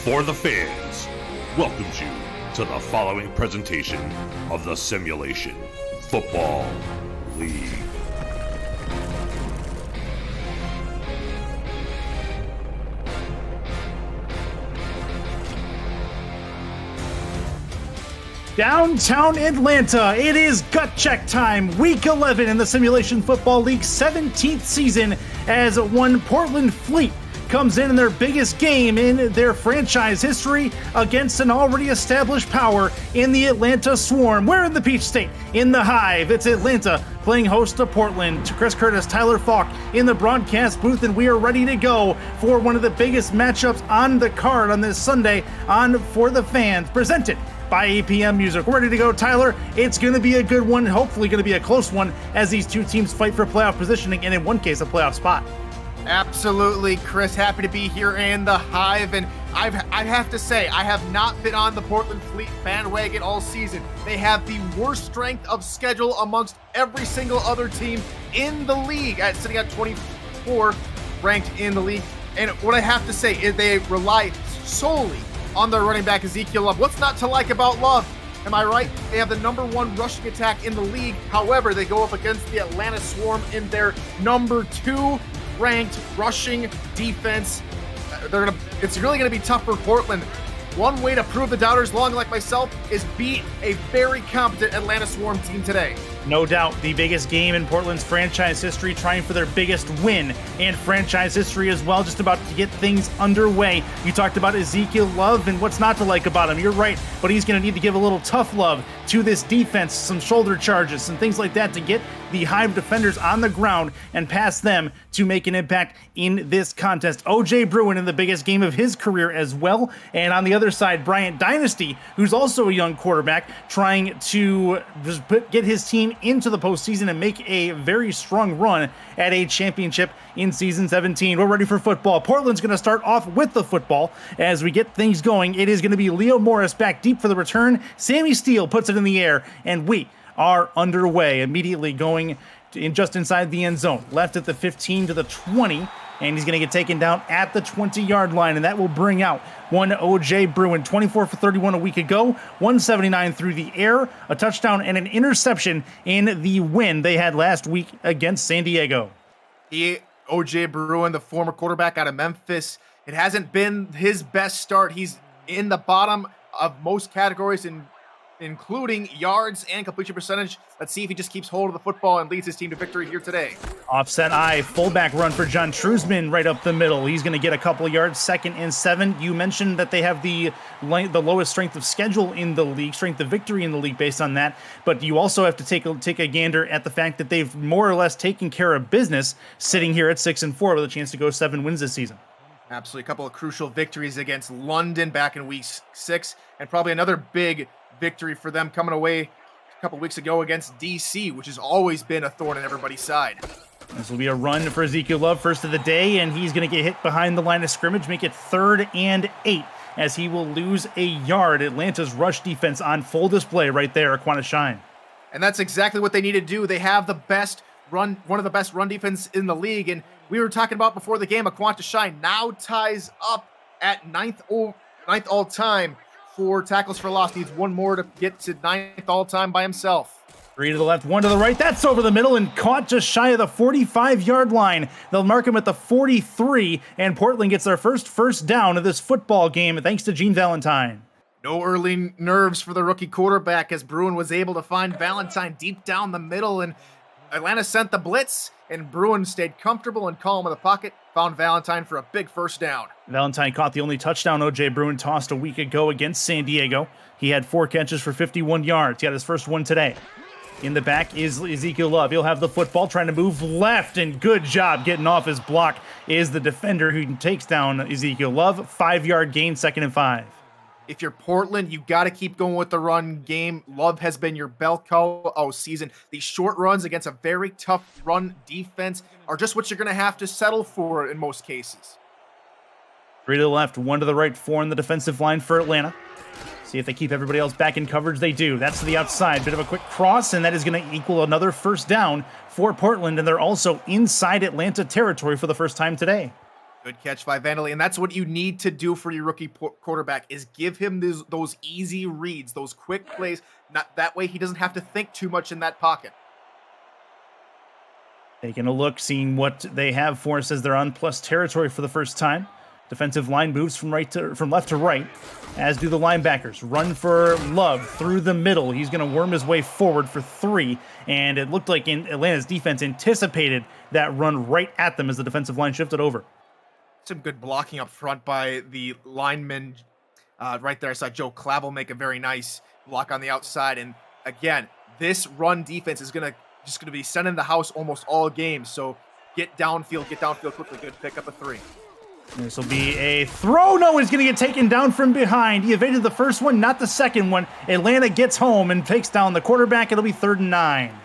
for the fans, welcomes you to the following presentation of the Simulation Football League. Downtown Atlanta, it is gut check time, week 11 in the Simulation Football League's 17th season as one Portland Fleet comes in their biggest game in their franchise history against an already established power in the Atlanta Swarm. We're in the Peach State, in the Hive. It's Atlanta playing host to Portland. Chris Curtis, Tyler Falk in the broadcast booth, and we are ready to go for one of the biggest matchups on the card on this Sunday on For the Fans, presented by APM Music. We're ready to go, Tyler. It's going to be a good one, hopefully going to be a close one as these two teams fight for playoff positioning and in one case, a playoff spot. Absolutely, Chris. Happy to be here in the Hive, and I have to say, I have not been on the Portland Fleet bandwagon all season. They have the worst strength of schedule amongst every single other team in the league, sitting at 24th ranked in the league. And what I have to say is they rely solely on their running back, Ezekiel Love. What's not to like about Love? Am I right? They have the number one rushing attack in the league. However, they go up against the Atlanta Swarm in their number 2 ranked rushing defense. It's really going to be tough for Portland. One way to prove the doubters long like myself is beat a very competent Atlanta Swarm team today. No doubt, the biggest game in Portland's franchise history, trying for their biggest win and franchise history as well, just about to get things underway. You talked about Ezekiel Love and what's not to like about him. You're right, but he's going to need to give a little tough love to this defense, some shoulder charges, some things like that to get the Hive defenders on the ground and pass them to make an impact in this contest. OJ Bruin in the biggest game of his career as well. And on the other side, Bryant Dynasty, who's also a young quarterback, trying to just get his team into the postseason and make a very strong run at a championship in season 17. We're ready for football. Portland's going to start off with the football as we get things going. It is going to be Leo Morris back deep for the return. Sammy Steele puts it in the air, and we are underway, immediately going just inside the end zone. Left at the 15 to the 20, and he's going to get taken down at the 20-yard line, and that will bring out one OJ Bruin. 24 for 31 a week ago, 179 through the air, a touchdown and an interception in the win they had last week against San Diego. OJ Bruin, the former quarterback out of Memphis, it hasn't been his best start. He's in the bottom of most categories, including yards and completion percentage. Let's see if he just keeps hold of the football and leads his team to victory here today. Offset I, fullback run for John Truzman right up the middle. He's going to get a couple of yards, 2nd and 7. You mentioned that they have the lowest strength of schedule in the league, strength of victory in the league based on that. But you also have to take a gander at the fact that they've more or less taken care of business, sitting here at 6-4 with a chance to go 7 wins this season. Absolutely. A couple of crucial victories against London back in week 6, and probably another big victory for them coming away a couple weeks ago against DC, which has always been a thorn in everybody's side. This will be a run for Ezekiel Love, first of the day, and he's going to get hit behind the line of scrimmage, make it 3rd and 8, as he will lose a yard. Atlanta's rush defense on full display right there, Aquana Shine. And that's exactly what they need to do. They have the best run, one of the best run defense in the league, and we were talking about before the game, Aquana Shine now ties up at 9th all-time for tackles for loss. Needs one more to get to 9th all-time by himself. 3 to the left, 1 to the right. That's over the middle and caught just shy of the 45-yard line. They'll mark him at the 43, and Portland gets their first down of this football game thanks to Gene Valentine. No early nerves for the rookie quarterback as Bruin was able to find Valentine deep down the middle, and Atlanta sent the blitz, and Bruin stayed comfortable and calm in the pocket, found Valentine for a big first down. Valentine caught the only touchdown OJ Bruin tossed a week ago against San Diego. He had 4 catches for 51 yards. He got his first one today. In the back is Ezekiel Love. He'll have the football, trying to move left, and good job getting off his block is the defender who takes down Ezekiel Love. 5-yard gain, 2nd and 5. If you're Portland, you got to keep going with the run game. Love has been your bell cow all season. These short runs against a very tough run defense are just what you're going to have to settle for in most cases. 3 to the left, 1 to the right, 4 on the defensive line for Atlanta. See if they keep everybody else back in coverage. They do. That's to the outside. Bit of a quick cross, and that is going to equal another first down for Portland, and they're also inside Atlanta territory for the first time today. Good catch by Vandalay, and that's what you need to do for your rookie quarterback is give him those easy reads, those quick plays. Not that way he doesn't have to think too much in that pocket. Taking a look, seeing what they have for us as they're on plus territory for the first time. Defensive line moves from left to right, as do the linebackers. Run for Love through the middle. He's going to worm his way forward for 3, and it looked like Atlanta's defense anticipated that run right at them as the defensive line shifted over. Some good blocking up front by the linemen right there. I saw Joe Clavel make a very nice block on the outside, and again, this run defense is just gonna be sending the house almost all game. So get downfield quickly. Good pick up a 3. This will be a throw. No, he's going to get taken down from behind. He evaded the first one, not the second one. Atlanta gets home and takes down the quarterback. It'll be 3rd and 9.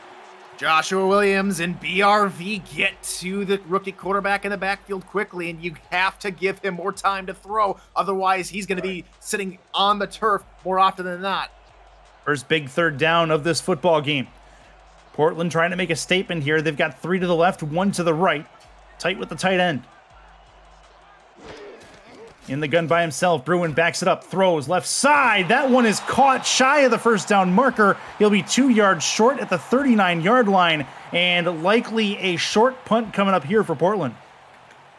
Joshua Williams and BRV get to the rookie quarterback in the backfield quickly, and you have to give him more time to throw. Otherwise, he's going to be sitting on the turf more often than not. First big 3rd down of this football game. Portland trying to make a statement here. They've got 3 to the left, 1 to the right. Tight with the tight end. In the gun by himself, Bruin backs it up, throws left side. That one is caught shy of the first down marker. He'll be 2 yards short at the 39-yard line, and likely a short punt coming up here for Portland.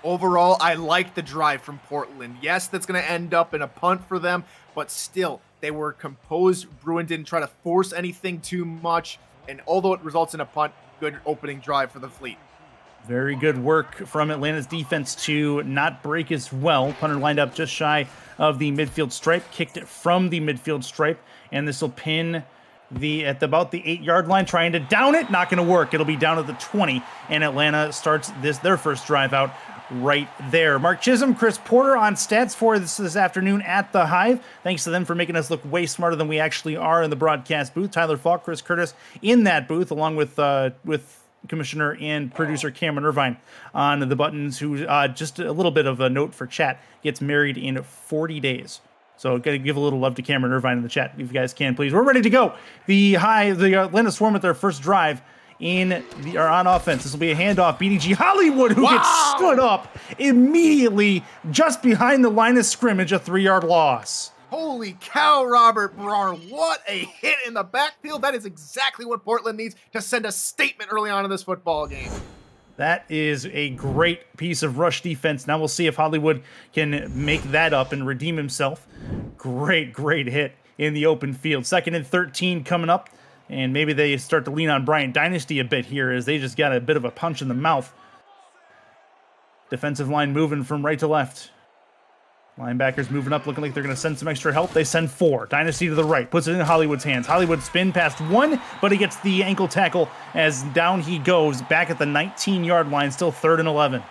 Overall, I like the drive from Portland. Yes, that's going to end up in a punt for them, but still, they were composed. Bruin didn't try to force anything too much, and although it results in a punt, good opening drive for the Fleet. Very good work from Atlanta's defense to not break as well. Punter lined up just shy of the midfield stripe, kicked it from the midfield stripe, and this will pin at about the 8-yard line, trying to down it. Not going to work. It'll be down at the 20, and Atlanta starts their first drive out right there. Mark Chisholm, Chris Porter on stats for this afternoon at the Hive. Thanks to them for making us look way smarter than we actually are in the broadcast booth. Tyler Falk, Chris Curtis in that booth, along with Commissioner and producer Cameron Irvine on the buttons, who just a little bit of a note for chat, gets married in 40 days. So gotta give a little love to Cameron Irvine in the chat, if you guys can, please. We're ready to go. The Atlanta Swarm at their first drive on offense. This will be a handoff. BDG Hollywood, who gets stood up immediately just behind the line of scrimmage, a 3-yard loss. Holy cow, Robert Brar. What a hit in the backfield. That is exactly what Portland needs to send a statement early on in this football game. That is a great piece of rush defense. Now we'll see if Hollywood can make that up and redeem himself. Great hit in the open field. 2nd and 13 coming up, and maybe they start to lean on Bryant Dynasty a bit here as they just got a bit of a punch in the mouth. Defensive line moving from right to left. Linebackers moving up, looking like they're going to send some extra help. They send 4. Dynasty to the right, puts it in Hollywood's hands. Hollywood spin past 1, but he gets the ankle tackle as down he goes back at the 19-yard line, still 3rd and 11.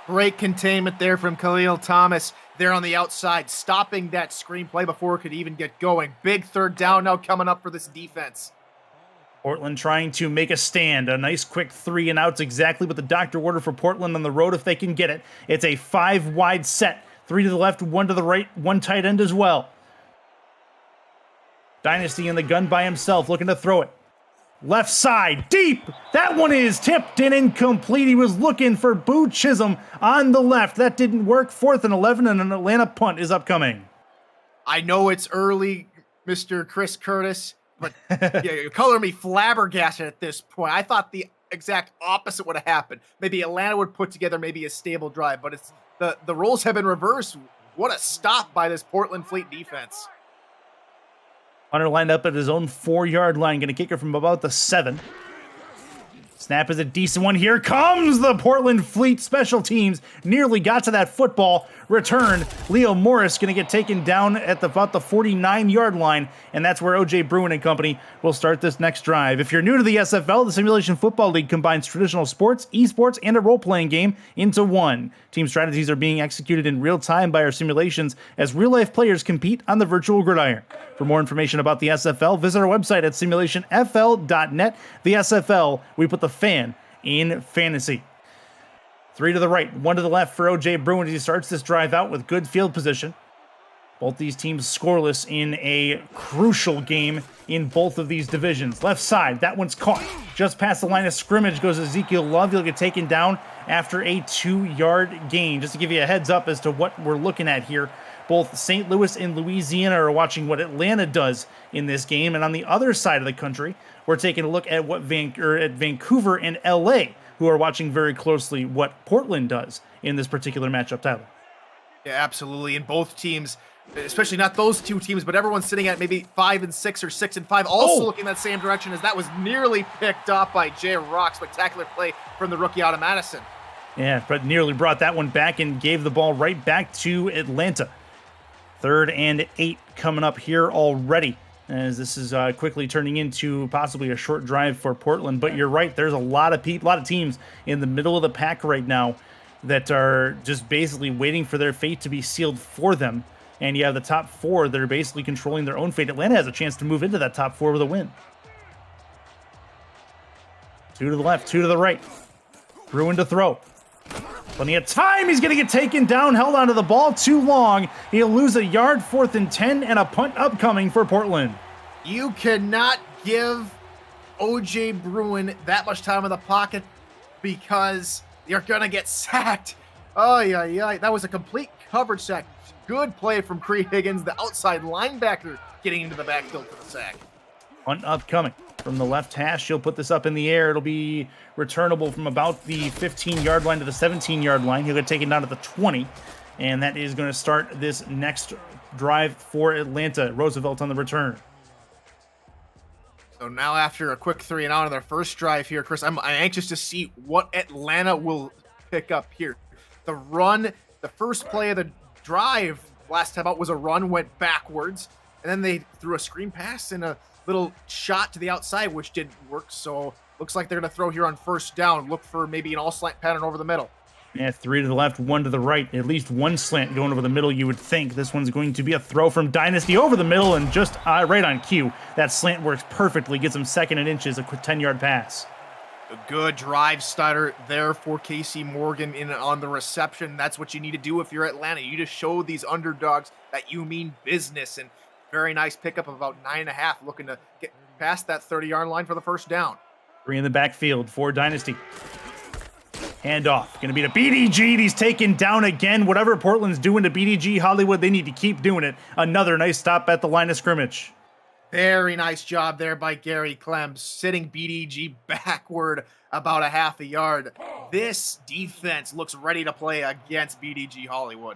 Great containment there from Khalil Thomas there on the outside, stopping that screenplay before it could even get going. Big 3rd down now coming up for this defense. Portland trying to make a stand. A nice quick 3 and out's exactly what the doctor ordered for Portland on the road if they can get it. It's a 5-wide set. 3 to the left, 1 to the right, 1 tight end as well. Dynasty in the gun by himself, looking to throw it. Left side, deep. That one is tipped and incomplete. He was looking for Boo Chisholm on the left. That didn't work. 4th and 11, and an Atlanta punt is upcoming. I know it's early, Mr. Chris Curtis, but you color me flabbergasted at this point. I thought the exact opposite would have happened. Maybe Atlanta would put together maybe a stable drive, but it's the roles have been reversed. What a stop by this Portland Fleet defense. Hunter lined up at his own 4-yard line, going to kick it from about the 7. Snap is a decent one. Here comes the Portland Fleet special teams. Nearly got to that football. Return. Leo Morris going to get taken down at about the 49-yard line, and that's where O.J. Bruin and company will start this next drive. If you're new to the SFL, the Simulation Football League combines traditional sports, esports, and a role-playing game into one. Team strategies are being executed in real time by our simulations as real-life players compete on the virtual gridiron. For more information about the SFL, visit our website at simulationfl.net. The SFL, we put the fan in fantasy. 3 to the right, 1 to the left for O.J. Bruin as he starts this drive out with good field position. Both these teams scoreless in a crucial game in both of these divisions. Left side, that one's caught. Just past the line of scrimmage goes Ezekiel Love. He'll get taken down after a 2-yard gain. Just to give you a heads up as to what we're looking at here, both St. Louis and Louisiana are watching what Atlanta does in this game. And on the other side of the country, we're taking a look at what Vancouver and LA, who are watching very closely what Portland does in this particular matchup, Tyler. Yeah, absolutely. And both teams, especially not those two teams, but everyone's sitting at maybe 5-6 or 6-5, also looking that same direction, as that was nearly picked off by Jay Rock. Spectacular play from the rookie out of Madison. Yeah, but nearly brought that one back and gave the ball right back to Atlanta. 3rd and 8 coming up here already, as this is quickly turning into possibly a short drive for Portland. But you're right, there's a lot of teams in the middle of the pack right now that are just basically waiting for their fate to be sealed for them. And you have the top 4 that are basically controlling their own fate. Atlanta has a chance to move into that top 4 with a win. 2 to the left, 2 to the right. Bruin to throw. Plenty of time. He's going to get taken down, held onto the ball too long. He'll lose a yard, 4th and 10, and a punt upcoming for Portland. You cannot give O.J. Bruin that much time in the pocket because you're going to get sacked. Oh, yeah. That was a complete coverage sack. Good play from Creed Higgins, the outside linebacker, getting into the backfield for the sack. Punt upcoming from the left hash. She'll put this up in the air. It'll be returnable from about the 15-yard line to the 17-yard line. He'll get taken down at the 20, and that is going to start this next drive for Atlanta. Roosevelt on the return. So now after a quick 3 and out on their first drive here, Chris, I'm anxious to see what Atlanta will pick up here. The run, the first play of the drive last time out was a run, went backwards, and then they threw a screen pass and a little shot to the outside, which didn't work. So looks like they're going to throw here on first down. Look for maybe an all slant pattern over the middle. Yeah, 3 to the left, 1 to the right. At least one slant going over the middle, you would think. This one's going to be a throw from Dynasty over the middle, and just right on cue. That slant works perfectly, gets him 2nd and inches, a quick 10-yard pass. A good drive starter there for Casey Morgan in on the reception. That's what you need to do if you're Atlanta. You just show these underdogs that you mean business. And very nice pickup of about 9.5, looking to get past that 30-yard line for the first down. 3 in the backfield for Dynasty. Handoff. Going to be to BDG. He's taken down again. Whatever Portland's doing to BDG Hollywood, they need to keep doing it. Another nice stop at the line of scrimmage. Very nice job there by Gary Clem, sitting BDG backward about a half a yard. This defense looks ready to play against BDG Hollywood.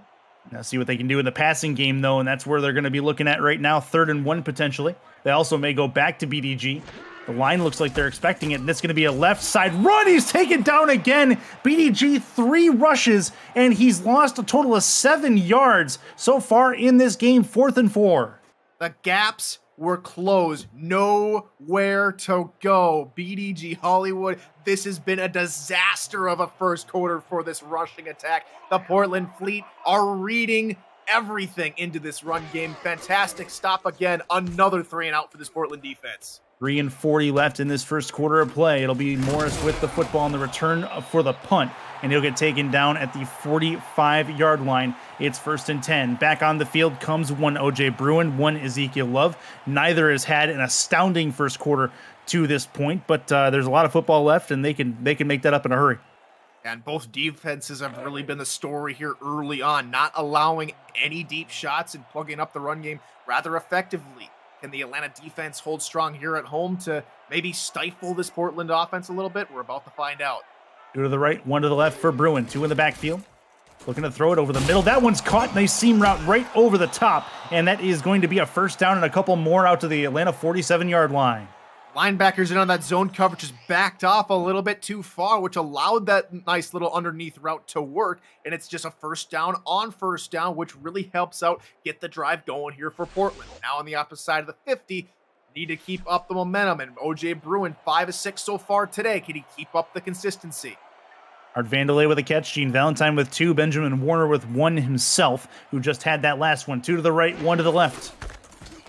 Now see what they can do in the passing game, though, and that's where they're going to be looking at right now. 3rd and 1 potentially. They also may go back to BDG. The line looks like they're expecting it, and it's going to be a left side run. He's taken down again. BDG 3 rushes, and he's lost a total of 7 yards so far in this game. 4th and 4. The gaps were closed. Nowhere to go. BDG Hollywood, this has been a disaster of a first quarter for this rushing attack. The Portland Fleet are reading everything into this run game. Fantastic stop again. Another 3 and out for this Portland defense. 3 and 40 left in this first quarter of play. It'll be Morris with the football on the return for the punt, and he'll get taken down at the 45-yard line. It's 1st and 10. Back on the field comes one O.J. Bruin, one Ezekiel Love. Neither has had an astounding first quarter to this point, but there's a lot of football left, and they can make that up in a hurry. And both defenses have really been the story here early on, not allowing any deep shots and plugging up the run game rather effectively. Can the Atlanta defense hold strong here at home to maybe stifle this Portland offense a little bit? We're about to find out. 2 to the right, 1 to the left for Bruin. 2 in the backfield. Looking to throw it over the middle. That one's caught. Nice seam route right over the top. And that is going to be a first down and a couple more out to the Atlanta 47-yard line. Linebackers in on that zone coverage just backed off a little bit too far, which allowed that nice little underneath route to work. And it's just a first down on first down, which really helps out get the drive going here for Portland. Now on the opposite side of the 50, need to keep up the momentum. And O.J. Bruin, 5 of 6 so far today. Can he keep up the consistency? Art Vandelay with a catch. Gene Valentine with 2. Benjamin Warner with 1 himself, who just had that last one. 2 to the right, 1 to the left.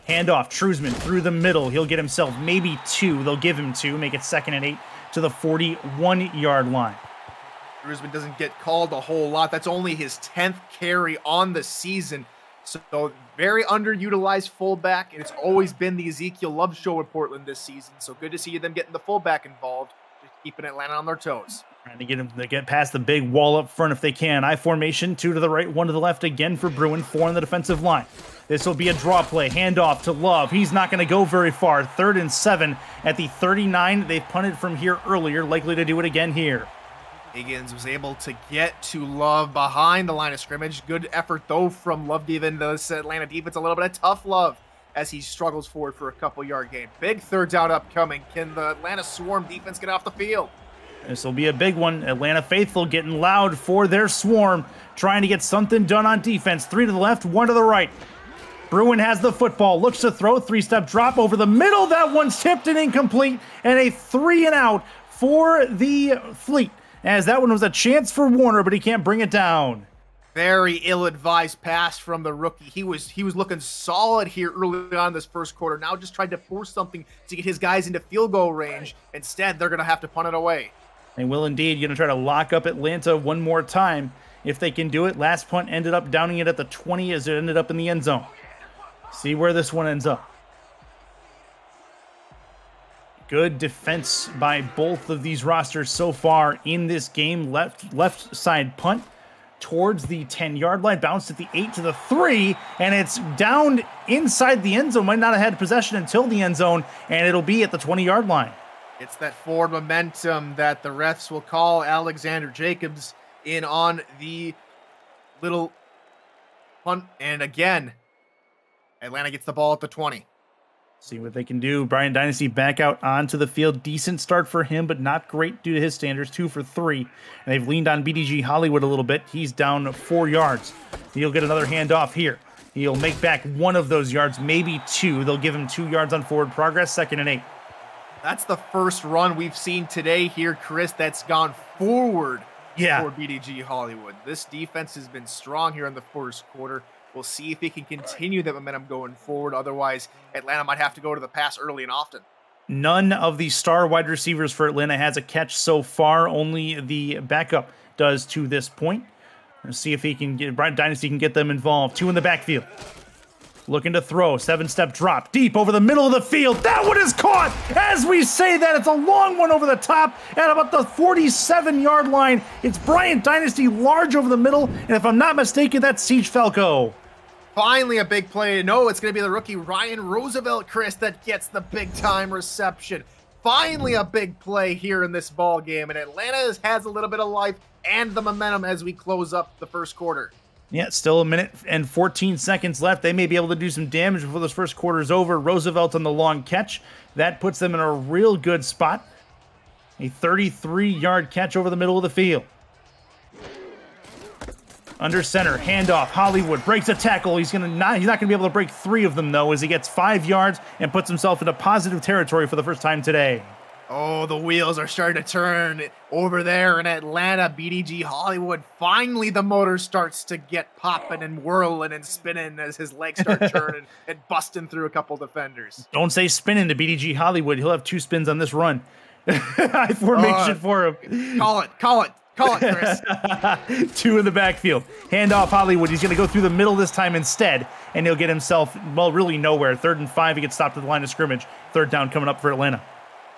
Handoff, Truzman through the middle. He'll get himself maybe 2. They'll give him 2, make it 2nd and 8 to the 41-yard line. Truzman doesn't get called a whole lot. That's only his 10th carry on the season. So very underutilized fullback, and it's always been the Ezekiel Love show in Portland this season. So good to see them getting the fullback involved, just keeping Atlanta on their toes. Trying to get him to get past the big wall up front if they can. I formation, 2 to the right, 1 to the left again for Bruin, 4 on the defensive line. This will be a draw play, handoff to Love. He's not going to go very far. 3rd and 7 at the 39. They've punted from here earlier, likely to do it again here. Higgins was able to get to Love behind the line of scrimmage. Good effort, though, from Love, giving this Atlanta defense a little bit of tough love as he struggles forward for a couple-yard gain. Big 3rd down upcoming. Can the Atlanta Swarm defense get off the field? This will be a big one. Atlanta faithful getting loud for their Swarm, trying to get something done on defense. 3 to the left, 1 to the right. Bruin has the football, looks to throw, 3-step drop over the middle. That one's tipped and incomplete, and a 3-and-out for the Fleet, as that one was a chance for Warner, but he can't bring it down. Very ill-advised pass from the rookie. He was looking solid here early on in this first quarter. Now just tried to force something to get his guys into field goal range. Instead, they're going to have to punt it away. They will indeed. Going to try to lock up Atlanta one more time if they can do it. Last punt ended up downing it at the 20 as it ended up in the end zone. See where this one ends up. Good defense by both of these rosters so far in this game. Left side punt towards the 10-yard line, bounced at the 8 to the 3, and it's down inside the end zone. Might not have had possession until the end zone, and it'll be at the 20-yard line. It's that forward momentum that the refs will call Alexander Jacobs in on the little punt. And again, Atlanta gets the ball at the 20. See what they can do. Brian Dynasty back out onto the field. Decent start for him, but not great due to his standards. 2 for 3. And they've leaned on BDG Hollywood a little bit. He's down 4 yards. He'll get another handoff here. He'll make back 1 of those yards, maybe 2. They'll give him 2 yards on forward progress. 2nd and 8. That's the first run we've seen today here, Chris, that's gone forward for BDG Hollywood. This defense has been strong here in the first quarter. We'll see if he can continue that momentum going forward. Otherwise, Atlanta might have to go to the pass early and often. None of the star wide receivers for Atlanta has a catch so far. Only the backup does to this point. Let's see if he can get Brian Dynasty can get them involved. 2 in the backfield. Looking to throw. 7-step drop. Deep over the middle of the field. That one is caught. As we say that, it's a long one over the top at about the 47-yard line. It's Brian Dynasty large over the middle. And if I'm not mistaken, that's Siege Falco. Finally a big play. No, it's going to be the rookie Ryan Roosevelt, Chris, that gets the big-time reception. Finally a big play here in this ball game. And Atlanta has a little bit of life and the momentum as we close up the first quarter. Yeah, still 1 minute and 14 seconds left. They may be able to do some damage before this first quarter is over. Roosevelt on the long catch. That puts them in a real good spot. A 33-yard catch over the middle of the field. Under center, handoff. Hollywood breaks a tackle. He's not going to be able to break 3 of them, though, as he gets 5 yards and puts himself into positive territory for the first time today. Oh, the wheels are starting to turn over there in Atlanta. BDG Hollywood, finally the motor starts to get popping and whirling and spinning as his legs start turning and busting through a couple defenders. Don't say spinning to BDG Hollywood. He'll have 2 spins on this run. High formation for him. Call it, Chris. 2 in the backfield. Handoff Hollywood. He's going to go through the middle this time instead, and he'll get himself, well, really nowhere. 3rd and 5. He gets stopped at the line of scrimmage. 3rd down coming up for Atlanta.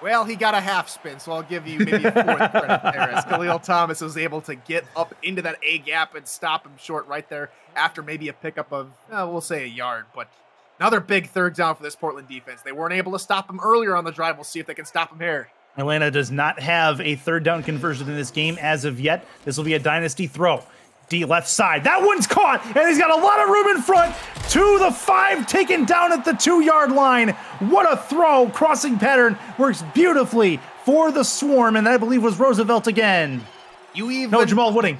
Well, he got a half spin, so I'll give you maybe a 4th credit there, as Khalil Thomas was able to get up into that A gap and stop him short right there after maybe a pickup of, we'll say a yard. But another big 3rd down for this Portland defense. They weren't able to stop him earlier on the drive. We'll see if they can stop him here. Atlanta does not have a 3rd down conversion in this game as of yet. This will be a dynasty throw. D left side. That one's caught, and he's got a lot of room in front. To the 5, taken down at the 2-yard line. What a throw. Crossing pattern works beautifully for the Swarm, and I believe was Roosevelt again. Jamal Wooding.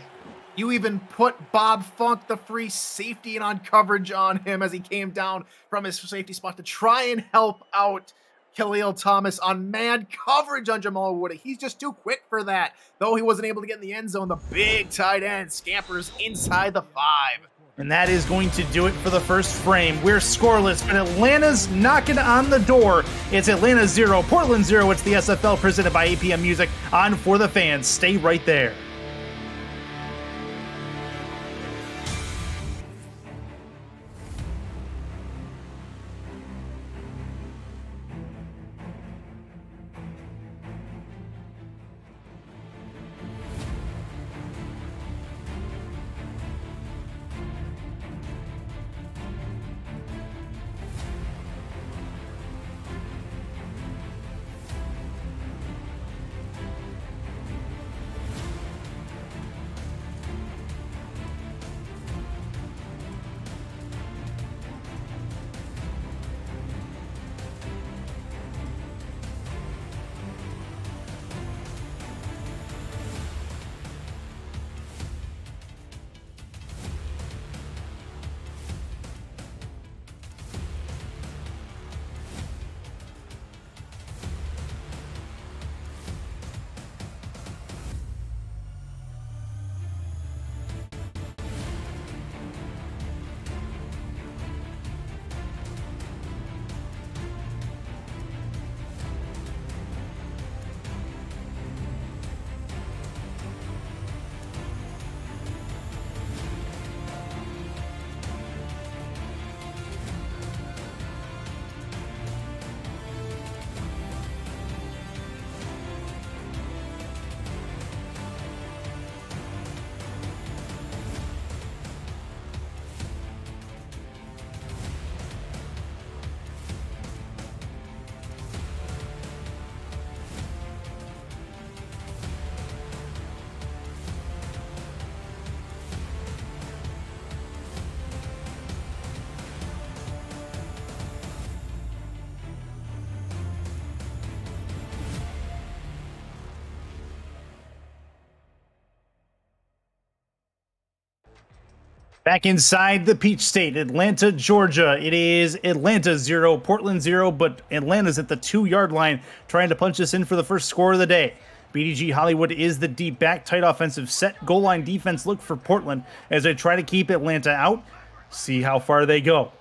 You even put Bob Funk, the free safety, and on coverage on him as he came down from his safety spot to try and help out Khalil Thomas on man coverage on Jamal Wooding. He's just too quick for that. Though he wasn't able to get in the end zone, the big tight end scampers inside the 5. And that is going to do it for the first frame. We're scoreless, but Atlanta's knocking on the door. It's Atlanta 0, Portland 0. It's the SFL presented by APM Music on For the Fans. Stay right there. Back inside the Peach State, Atlanta, Georgia. It is Atlanta 0, Portland 0, but Atlanta's at the 2-yard line trying to punch this in for the first score of the day. BDG Hollywood is the deep back, tight offensive set, goal line defense look for Portland as they try to keep Atlanta out. See how far they go.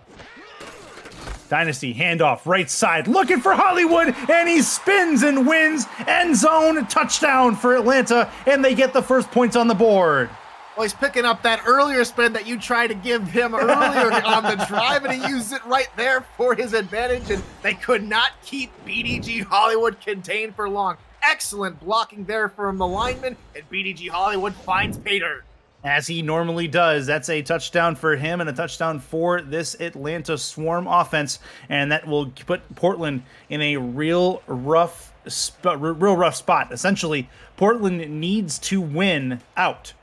Dynasty handoff right side, looking for Hollywood, and he spins and wins. End zone touchdown for Atlanta, and they get the first points on the board. Well, he's picking up that earlier spin that you tried to give him earlier on the drive, and he used it right there for his advantage, and they could not keep BDG Hollywood contained for long. Excellent blocking there from the lineman, and BDG Hollywood finds pay dirt. As he normally does. That's a touchdown for him and a touchdown for this Atlanta Swarm offense, and that will put Portland in a real rough spot. Essentially, Portland needs to win out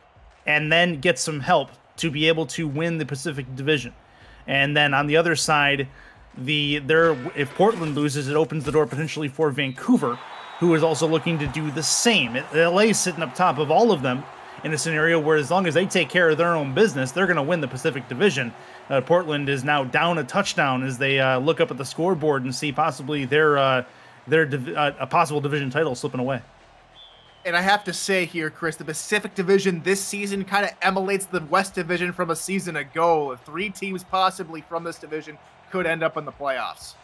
and then get some help to be able to win the Pacific Division. And then on the other side, if Portland loses, it opens the door potentially for Vancouver, who is also looking to do the same. LA is sitting up top of all of them in a scenario where as long as they take care of their own business, they're going to win the Pacific Division. Portland is now down a touchdown as they look up at the scoreboard and see possibly a possible division title slipping away. And I have to say here, Chris, the Pacific Division this season kind of emulates the West Division from a season ago. 3 teams possibly from this division could end up in the playoffs.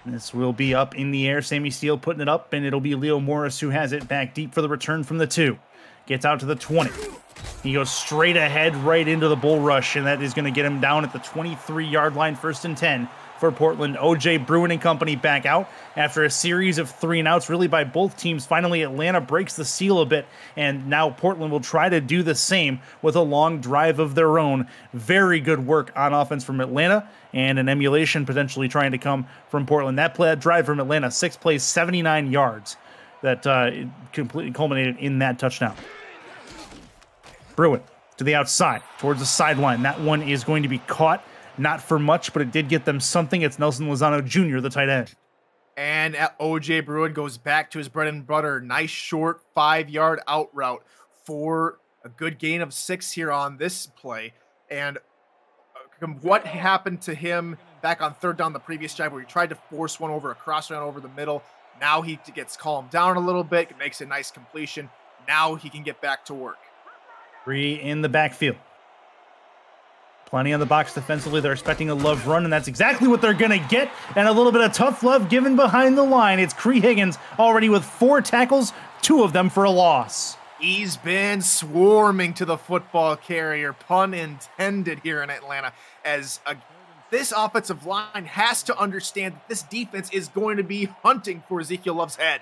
This will be up in the air. Sammy Steele putting it up, and it'll be Leo Morris who has it back deep for the return from the 2. Gets out to the 20. He goes straight ahead right into the bull rush, and that is going to get him down at the 23-yard line, 1st and 10 for Portland. OJ Bruin and company back out after a series of 3-and-outs really by both teams. Finally, Atlanta breaks the seal a bit, and now Portland will try to do the same with a long drive of their own. Very good work on offense from Atlanta, and an emulation potentially trying to come from Portland. That drive from Atlanta, 6 plays, 79 yards. That completely culminated in that touchdown. Bruin to the outside, towards the sideline. That one is going to be caught. Not for much, but it did get them something. It's Nelson Lozano Jr., the tight end. And OJ Bruin goes back to his bread and butter. Nice short 5-yard out route for a good gain of 6 here on this play. And what happened to him back on 3rd down the previous drive where he tried to force one over a cross run over the middle. Now he gets calmed down a little bit, makes a nice completion. Now he can get back to work. 3 in the backfield. Plenty on the box defensively. They're expecting a love run, and that's exactly what they're going to get. And a little bit of tough love given behind the line. It's Cree Higgins already with 4 tackles, 2 of them for a loss. He's been swarming to the football carrier, pun intended, here in Atlanta, as this offensive line has to understand that this defense is going to be hunting for Ezekiel Love's head.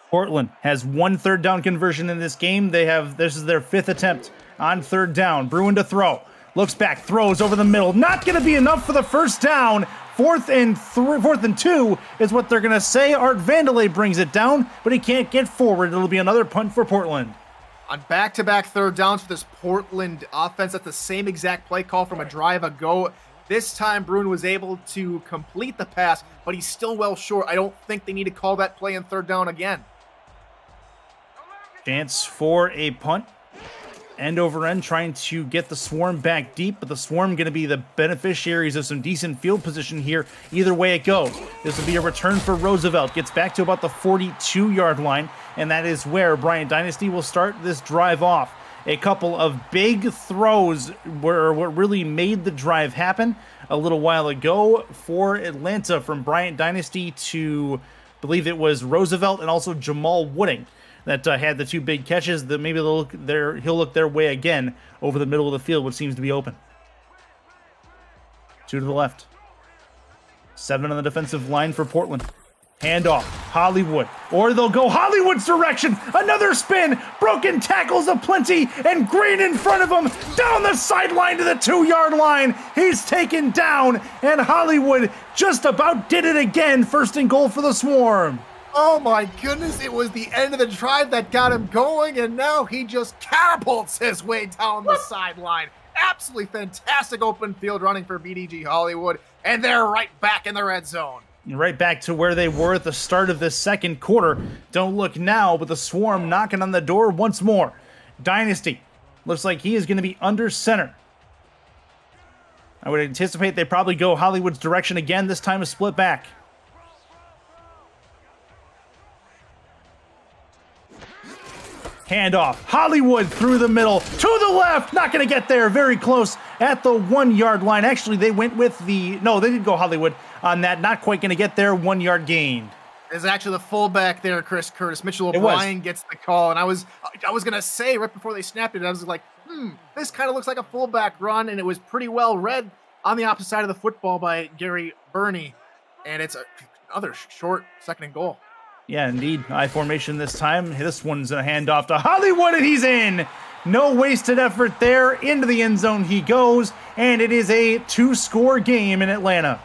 Portland has 1 3rd down conversion in this game. This is their 5th attempt on 3rd down. Bruin to throw. Looks back, throws over the middle. Not going to be enough for the first down. 4th and 2 is what they're going to say. Art Vandelay brings it down, but he can't get forward. It'll be another punt for Portland. On back-to-back 3rd downs for this Portland offense, that's the same exact play call from a drive ago. This time, Bruin was able to complete the pass, but he's still well short. I don't think they need to call that play in 3rd down again. Chance for a punt. End over end, trying to get the Swarm back deep, but the Swarm going to be the beneficiaries of some decent field position here. Either way it goes. This will be a return for Roosevelt. Gets back to about the 42-yard line, and that is where Bryant Dynasty will start this drive off. A couple of big throws were what really made the drive happen a little while ago for Atlanta, from Bryant Dynasty to, I believe it was Roosevelt, and also Jamal Wooding that had the 2 big catches. That maybe he'll look their way again over the middle of the field, which seems to be open. 2 to the left. 7 on the defensive line for Portland. Handoff, Hollywood, or they'll go Hollywood's direction. Another spin, broken tackles aplenty, and Green in front of him, down the sideline to the 2-yard line. He's taken down, and Hollywood just about did it again. 1st and goal for the Swarm. Oh my goodness, it was the end of the drive that got him going, and now he just catapults his way down the sideline. Absolutely fantastic open field running for BDG Hollywood, and they're right back in the red zone. Right back to where they were at the start of this 2nd quarter. Don't look now, but the Swarm knocking on the door once more. Dynasty Looks like he is going to be under center. I would anticipate they probably go Hollywood's direction again, this time a split back. Handoff. Hollywood through the middle to the left. Not going to get there. Very close at the 1 yard line. Actually, they went with no, they did go Hollywood on that. Not quite going to get there. 1 yard gained. It's actually the fullback there, Chris Curtis. Mitchell O'Brien gets the call. And I was going to say right before they snapped it, I was like, this kind of looks like a fullback run. And it was pretty well read on the opposite side of the football by Gary Burney. And it's another short 2nd and goal. Yeah, indeed. I formation this time. This one's a handoff to Hollywood, and he's in. No wasted effort there. Into the end zone he goes, and it is a 2-score game in Atlanta.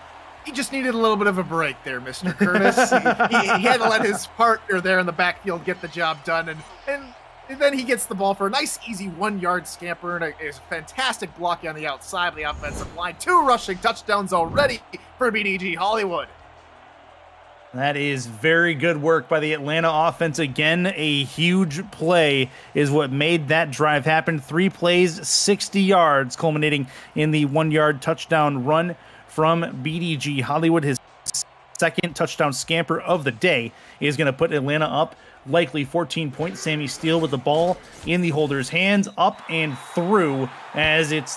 He just needed a little bit of a break there, Mr. Curtis. he had to let his partner there in the backfield get the job done, and then he gets the ball for a nice, easy 1 yard scamper, and a fantastic block on the outside of the offensive line. 2 rushing touchdowns already for BDG Hollywood. That is very good work by the Atlanta offense. Again, a huge play is what made that drive happen. 3 plays, 60 yards, culminating in the 1 yard touchdown run from BDG Hollywood. His 2nd touchdown scamper of the day is going to put Atlanta up, likely 14 points. Sammy Steele with the ball in the holder's hands, up and through, as it's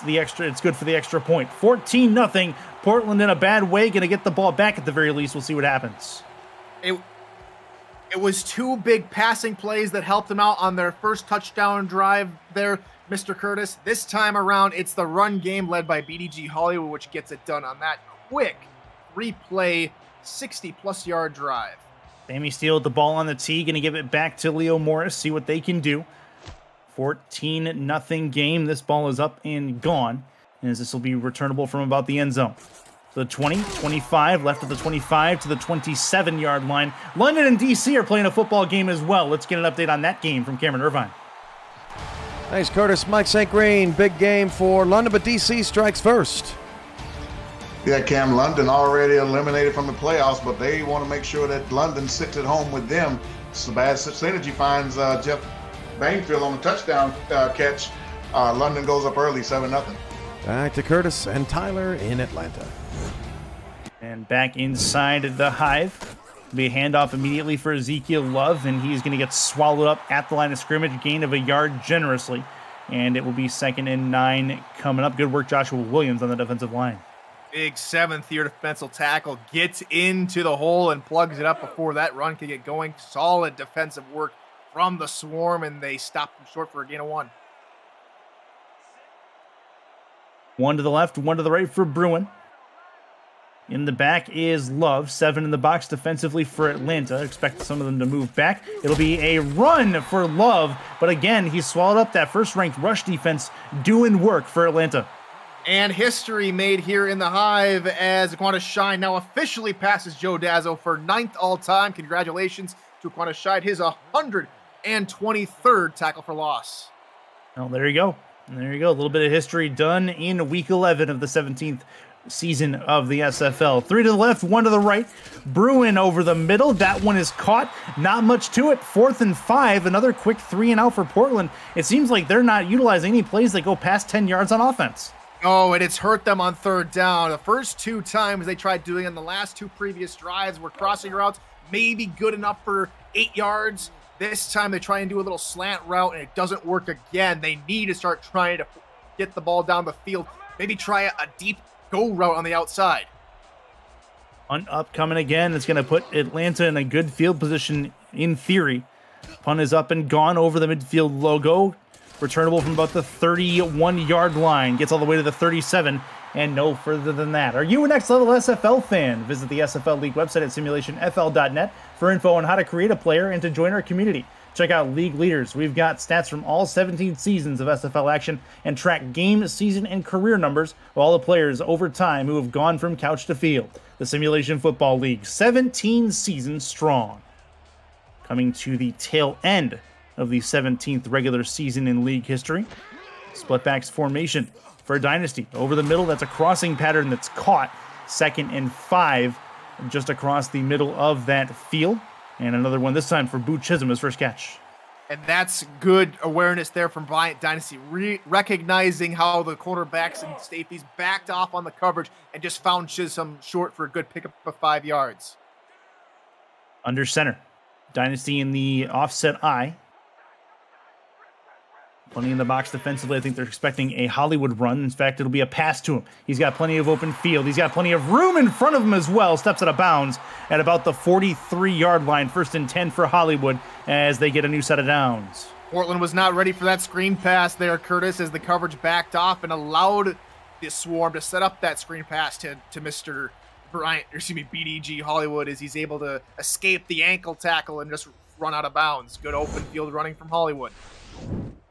good for the extra point. 14-0. Portland in a bad way, going to get the ball back at the very least. We'll see what happens. It was 2 big passing plays that helped them out on their first touchdown drive there, Mr. Curtis. This time around, it's the run game led by BDG Hollywood, which gets it done on that quick 3-play, 60-plus yard drive. Sammy Steele with the ball on the tee, going to give it back to Leo Morris, see what they can do. 14-0 game. This ball is up and gone, as this will be returnable from about the end zone. The 20, 25, left of the 25 to the 27-yard line. London and DC are playing a football game as well. Let's get an update on that game from Cameron Irvine. Thanks, Curtis. Mike St. Green, big game for London, but DC strikes first. Yeah, Cam, London already eliminated from the playoffs, but they want to make sure that London sits at home with them. Sebastian Synergy finds Jeff Bainfield on the touchdown catch. London goes up early, 7-0. Back to Curtis and Tyler in Atlanta. And back inside the Hive. Be a handoff immediately for Ezekiel Love, and he's going to get swallowed up at the line of scrimmage, gain of a yard generously. And it will be 2nd and 9 coming up. Good work, Joshua Williams on the defensive line. Big 7th-year defensive tackle gets into the hole and plugs it up before that run can get going. Solid defensive work from the Swarm, and they stop them short for a gain of 1. 1 to the left, 1 to the right for Bruin. In the back is Love. 7 in the box defensively for Atlanta. Expect some of them to move back. It'll be a run for Love, but again, he swallowed up that first-ranked rush defense doing work for Atlanta. And history made here in the Hive as Aquana Shine now officially passes Joe Dazzo for 9th all-time. Congratulations to Aquana Shine, his 123rd tackle for loss. Well, there you go. There you go. A little bit of history done in Week 11 of the 17th season of the SFL. 3 to the left, 1 to the right. Bruin over the middle. That one is caught. Not much to it. 4th and 5. Another quick 3-and-out for Portland. It seems like they're not utilizing any plays that go past 10 yards on offense. Oh, and it's hurt them on 3rd down. The first 2 times they tried doing it in the last 2 previous drives were crossing routes, maybe good enough for 8 yards. This time they try and do a little slant route, and it doesn't work again. They need to start trying to get the ball down the field. Maybe try a deep go route on the outside. Punt up coming again. It's going to put Atlanta in a good field position in theory. Punt is up and gone over the midfield logo. Returnable from about the 31-yard line. Gets all the way to the 37 and no further than that. Are you a next-level SFL fan? Visit the SFL League website at simulationfl.net for info on how to create a player and to join our community. Check out League Leaders. We've got stats from all 17 seasons of SFL action and track game, season, and career numbers of all the players over time who have gone from couch to field. The Simulation Football League, 17 seasons strong. Coming to the tail end of the 17th regular season in league history. Splitbacks formation for a dynasty. Over the middle, that's a crossing pattern that's caught. 2nd and 5 just across the middle of that field. And another one this time for Boo Chisholm, his first catch. And that's good awareness there from Bryant Dynasty, recognizing how the cornerbacks and safeties backed off on the coverage and just found Chisholm short for a good pickup of 5 yards. Under center. Dynasty in the offset eye. Plenty in the box defensively. I think they're expecting a Hollywood run. In fact, it'll be a pass to him. He's got plenty of open field. He's got plenty of room in front of him as well. Steps out of bounds at about the 43-yard line. 1st and 10 for Hollywood as they get a new set of downs. Portland was not ready for that screen pass there, Curtis, as the coverage backed off and allowed the swarm to set up that screen pass to Mr. BDG Hollywood, as he's able to escape the ankle tackle and just run out of bounds. Good open field running from Hollywood.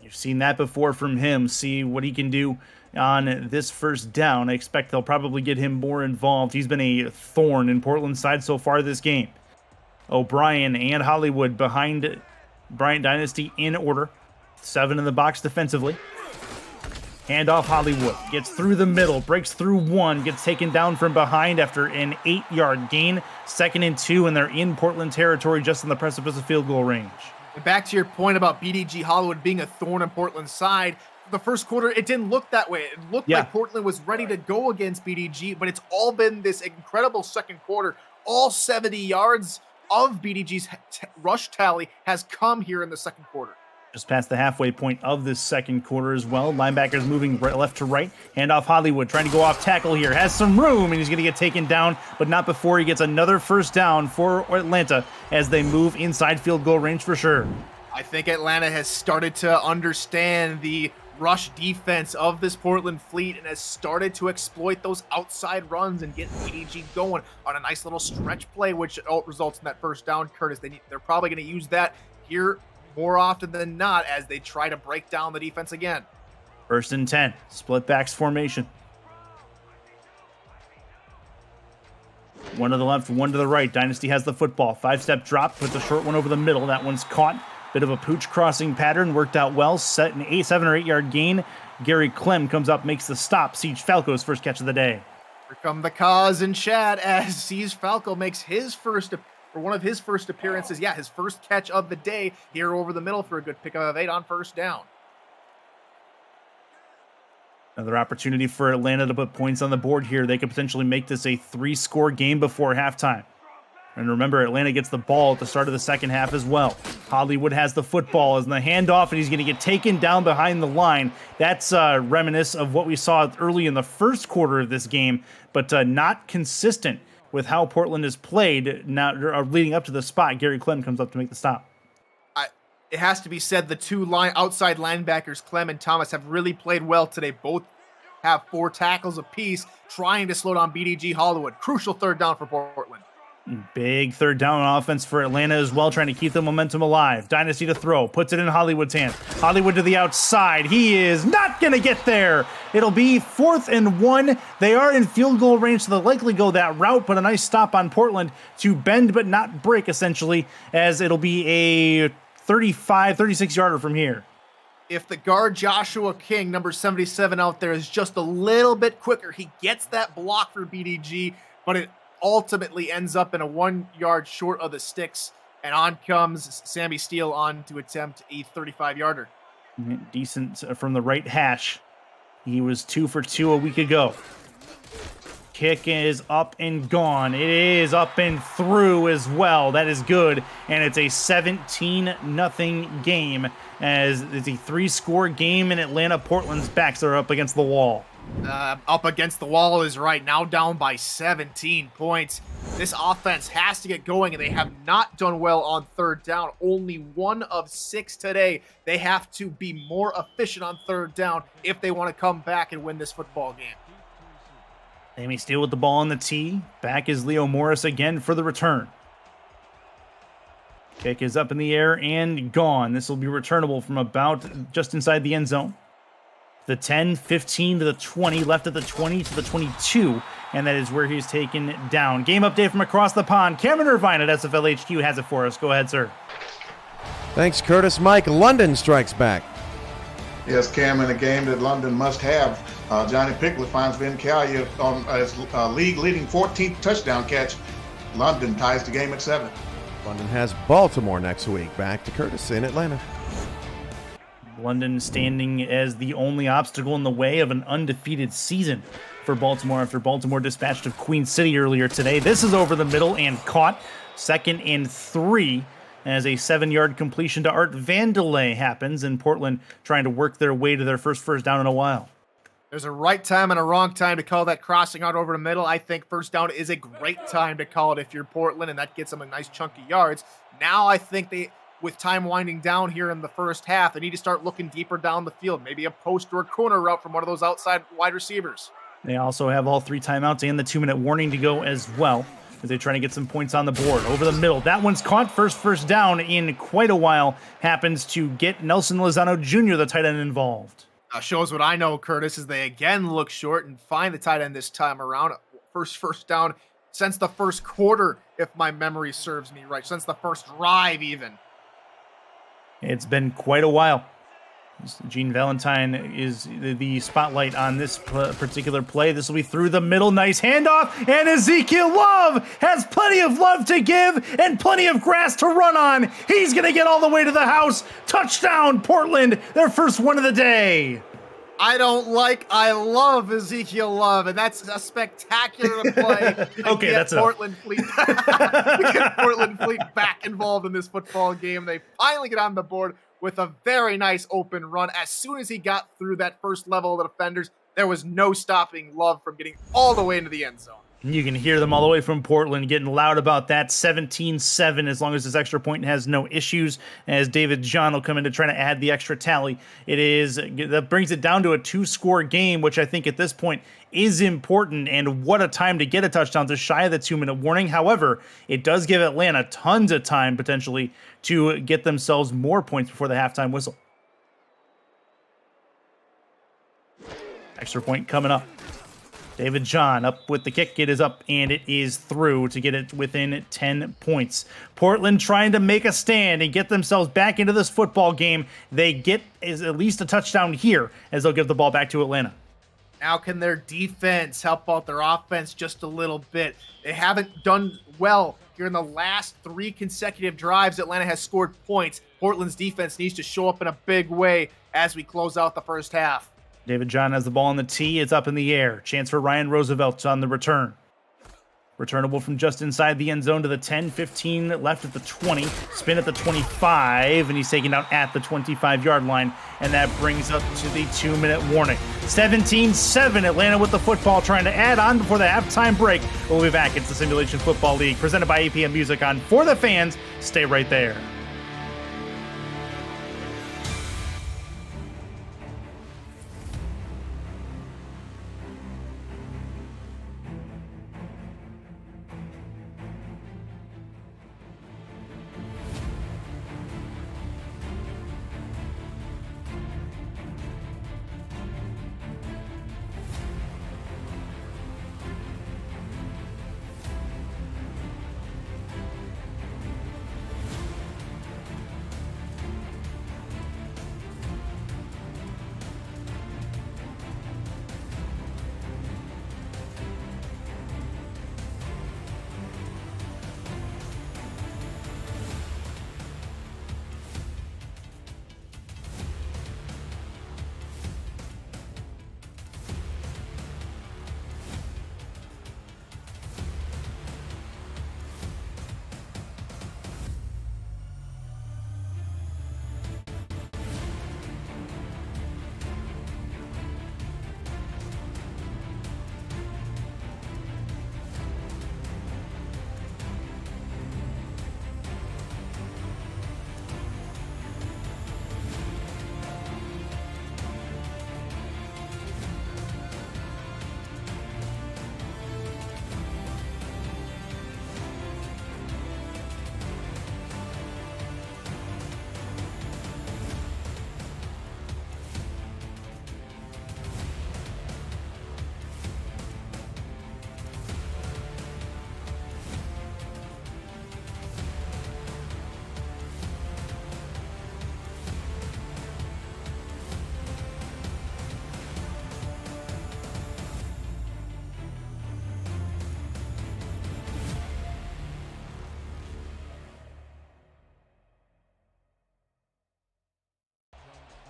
You've seen that before from him. See what he can do on this first down. I expect they'll probably get him more involved. He's been a thorn in Portland's side so far this game. O'Brien and Hollywood behind Bryant Dynasty in order. 7 in the box defensively. Handoff Hollywood. Gets through the middle. Breaks through 1. Gets taken down from behind after an 8-yard gain. 2nd and 2, and they're in Portland territory just on the precipice of field goal range. And back to your point about BDG Hollywood being a thorn in Portland's side, the first quarter, it didn't look that way. It looked like Portland was ready to go against BDG, but it's all been this incredible second quarter. All 70 yards of BDG's rush tally has come here in the second quarter. Just past the halfway point of this second quarter as well. Linebackers moving left to right. Handoff Hollywood, trying to go off tackle here. Has some room, and he's going to get taken down, but not before he gets another first down for Atlanta as they move inside field goal range for sure. I think Atlanta has started to understand the rush defense of this Portland fleet and has started to exploit those outside runs and get BDG going on a nice little stretch play, which results in that first down. Curtis, they're probably going to use that here more often than not as they try to break down the defense again. 1st and 10, split backs formation. One to the left, one to the right. Dynasty has the football. 5-step drop, puts a short one over the middle. That one's caught. Bit of a pooch crossing pattern, worked out well. Set an 7 or 8 yard gain. Gary Clem comes up, makes the stop. Siege Falco's first catch of the day. Here come the cause in chat as Siege Falco makes one of his first appearances. Yeah, his first catch of the day here over the middle for a good pickup of 8 on first down. Another opportunity for Atlanta to put points on the board here. They could potentially make this a 3-score game before halftime. And remember, Atlanta gets the ball at the start of the second half as well. Hollywood has the football as the handoff, and he's going to get taken down behind the line. That's reminiscent of what we saw early in the first quarter of this game, but not consistent with how Portland has played now, leading up to the spot. Gary Clem comes up to make the stop. It has to be said, the two outside linebackers, Clem and Thomas, have really played well today. Both have 4 tackles apiece, trying to slow down BDG Hollywood. Crucial third down for Portland. Big third down on offense for Atlanta as well, trying to keep the momentum alive. Dynasty to throw, puts it in Hollywood's hands. Hollywood to the outside. He is not going to get there. It'll be 4th and 1. They are in field goal range, so they'll likely go that route, but a nice stop on Portland to bend but not break, essentially, as it'll be a 36-yarder from here. If the guard Joshua King, number 77 out there, is just a little bit quicker, he gets that block for BDG, but it ultimately ends up in a 1 yard short of the sticks, and on comes Sammy Steele on to attempt a 35-yarder. Decent from the right hash. He was 2 for 2 a week ago. Kick is up and gone. It is up and through as well. That is good, and it's a 17-0 game as it's a 3-score game, and Atlanta Portland's backs are up against the wall. Up against the wall is right, now down by 17 points. This offense has to get going, and they have not done well on third down. Only 1 of 6 today. They have to be more efficient on third down if they want to come back and win this football game. Sammy Steele with the ball on the tee. Back is Leo Morris again for the return. Kick is up in the air and gone. This will be returnable from about just inside the end zone. The 10, 15 to the 20, left at the 20 to the 22, and that is where he's taken down. Game update from across the pond. Cameron Irvine at SFL HQ has it for us. Go ahead, sir. Thanks, Curtis. Mike, London strikes back. Yes, Cam, in a game that London must have. Johnny Picklet finds Vin Callier on his league-leading 14th touchdown catch. London ties the game at 7. London has Baltimore next week. Back to Curtis in Atlanta. London standing as the only obstacle in the way of an undefeated season for Baltimore after Baltimore dispatched of Queen City earlier today. This is over the middle and caught. 2nd and 3 as a 7-yard completion to Art Vandelay happens, and Portland trying to work their way to their first down in a while. There's a right time and a wrong time to call that crossing out over the middle. I think first down is a great time to call it if you're Portland, and that gets them a nice chunk of yards. Now I think with time winding down here in the first half, they need to start looking deeper down the field, maybe a post or a corner route from one of those outside wide receivers. They also have all 3 timeouts and the 2-minute warning to go as well, as they try to get some points on the board. Over the middle, that one's caught. First down in quite a while happens to get Nelson Lozano Jr., the tight end, involved. Shows what I know, Curtis, is they again look short and find the tight end this time around. First down since the first quarter, if my memory serves me right, since the first drive even. It's been quite a while. Gene Valentine is the spotlight on this particular play. This will be through the middle. Nice handoff. And Ezekiel Love has plenty of love to give and plenty of grass to run on. He's going to get all the way to the house. Touchdown, Portland. Their first one of the day. I love Ezekiel Love, and that's a spectacular play. Okay, that's Portland Fleet. Get Portland Fleet back involved in this football game. They finally get on the board with a very nice open run. As soon as he got through that first level of the defenders, there was no stopping Love from getting all the way into the end zone. You can hear them all the way from Portland getting loud about that. 17-7 as long as this extra point has no issues, as David John will come in to try to add the extra tally. That brings it down to a 2-score game, which I think at this point is important, and what a time to get a touchdown, just shy of the 2-minute warning. However, it does give Atlanta tons of time potentially to get themselves more points before the halftime whistle. Extra point coming up. David John up with the kick. It is up, and it is through to get it within 10 points. Portland trying to make a stand and get themselves back into this football game. They get at least a touchdown here as they'll give the ball back to Atlanta. Now can their defense help out their offense just a little bit? They haven't done well here in the last 3 consecutive drives. Atlanta has scored points. Portland's defense needs to show up in a big way as we close out the first half. David John has the ball on the tee. It's up in the air. Chance for Ryan Roosevelt on the return. Returnable from just inside the end zone to the 10, 15 left at the 20, spin at the 25, and he's taken out at the 25-yard line, and that brings up to the 2-minute warning. 17-7, Atlanta with the football, trying to add on before the halftime break. We'll be back. It's the Simulation Football League, presented by APM Music on For the Fans. Stay right there.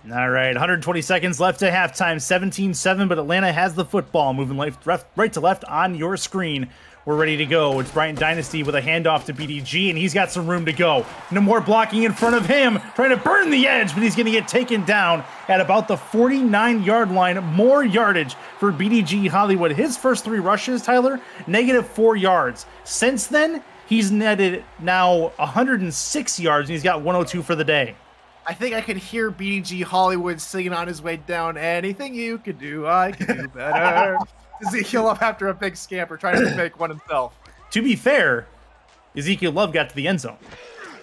All right, 120 seconds left to halftime, 17-7, but Atlanta has the football, moving right to left on your screen. We're ready to go. It's Bryant Dynasty with a handoff to BDG, and he's got some room to go. No more blocking in front of him, trying to burn the edge, but he's going to get taken down at about the 49-yard line. More yardage for BDG Hollywood. His first 3 rushes, Tyler, -4 yards. Since then, he's netted now 106 yards, and he's got 102 for the day. I think I could hear BDG Hollywood singing on his way down. Anything you could do, I can do better. Ezekiel Love after a big scamper trying to make one himself. To be fair, Ezekiel Love got to the end zone.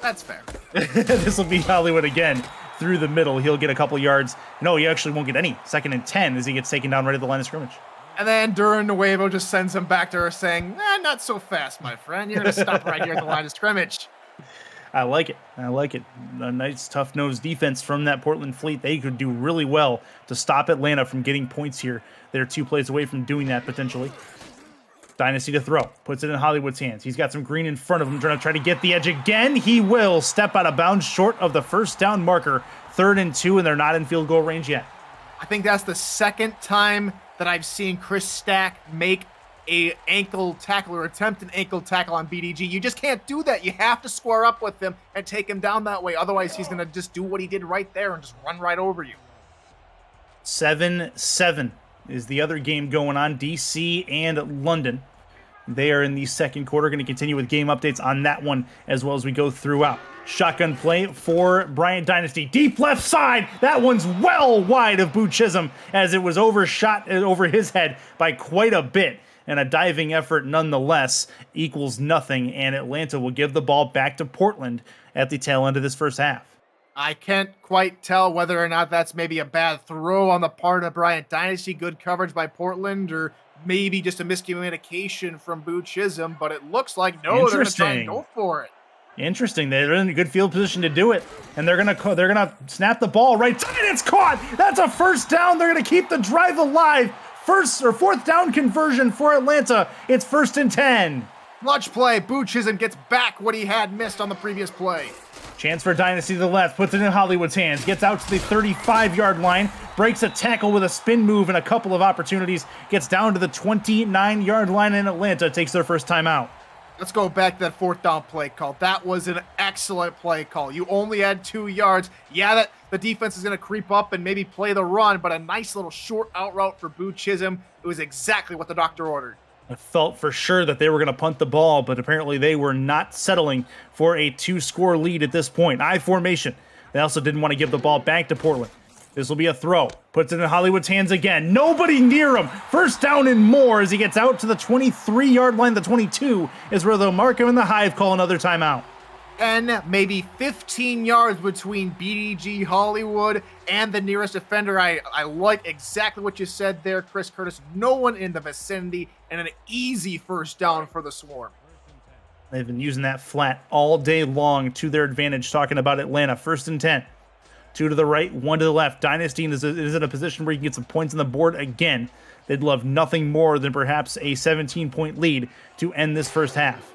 That's fair. This will be Hollywood again through the middle. He'll get a couple yards. No, he actually won't get any. 2nd and 10 as he gets taken down right at the line of scrimmage. And then Nuevo just sends him back to her saying, not so fast, my friend. You're going to stop right here at the line of scrimmage. I like it. I like it. A nice, tough-nosed defense from that Portland Fleet. They could do really well to stop Atlanta from getting points here. They're 2 plays away from doing that, potentially. Dynasty to throw. Puts it in Hollywood's hands. He's got some green in front of him, trying to get the edge again. He will step out of bounds short of the first down marker. 3rd and 2, and they're not in field goal range yet. I think that's the 2nd time that I've seen Chris Stack make a ankle tackle or attempt an ankle tackle on BDG. You just can't do that. You have to square up with him and take him down that way. Otherwise, he's going to just do what he did right there and just run right over you. 7-7 is the other game going on. DC and London. They are in the second quarter. Going to continue with game updates on that one as well as we go throughout. Shotgun play for Bryant Dynasty. Deep left side. That one's well wide of Boo Chisholm as it was overshot over his head by quite a bit. And a diving effort nonetheless equals nothing. And Atlanta will give the ball back to Portland at the tail end of this first half. I can't quite tell whether or not that's maybe a bad throw on the part of Bryant Dynasty. Good coverage by Portland, or maybe just a miscommunication from Boo Chisholm. But it looks like, no, they're going to try and go for it. Interesting. They're in a good field position to do it, and they're gonna snap the ball right. And it's caught. That's a first down. They're gonna keep the drive alive. 4th down conversion for Atlanta. It's 1st and 10. Clutch play. Boo Chisholm gets back what he had missed on the previous play. Chance for Dynasty to the left. Puts it in Hollywood's hands. Gets out to the 35-yard line. Breaks a tackle with a spin move and a couple of opportunities. Gets down to the 29-yard line, and Atlanta takes their first timeout. Let's go back to that 4th down play call. That was an excellent play call. You only had 2 yards. Yeah, that the defense is going to creep up and maybe play the run, but a nice little short out route for Boo Chisholm. It was exactly what the doctor ordered. I felt for sure that they were going to punt the ball, but apparently they were not settling for a 2-score lead at this point. I formation. They also didn't want to give the ball back to Portland. This will be a throw. Puts it in Hollywood's hands again. Nobody near him. First down and more as he gets out to the 23-yard line. The 22 is where they'll mark him in the Hive, call another timeout. And maybe 15 yards between BDG Hollywood and the nearest defender. I like exactly what you said there, Chris Curtis. No one in the vicinity and an easy first down for the Swarm. They've been using that flat all day long to their advantage, talking about Atlanta. 1st and 10. 2 to the right, 1 to the left. Dynasty is in a position where you can get some points on the board again. They'd love nothing more than perhaps a 17-point lead to end this first half.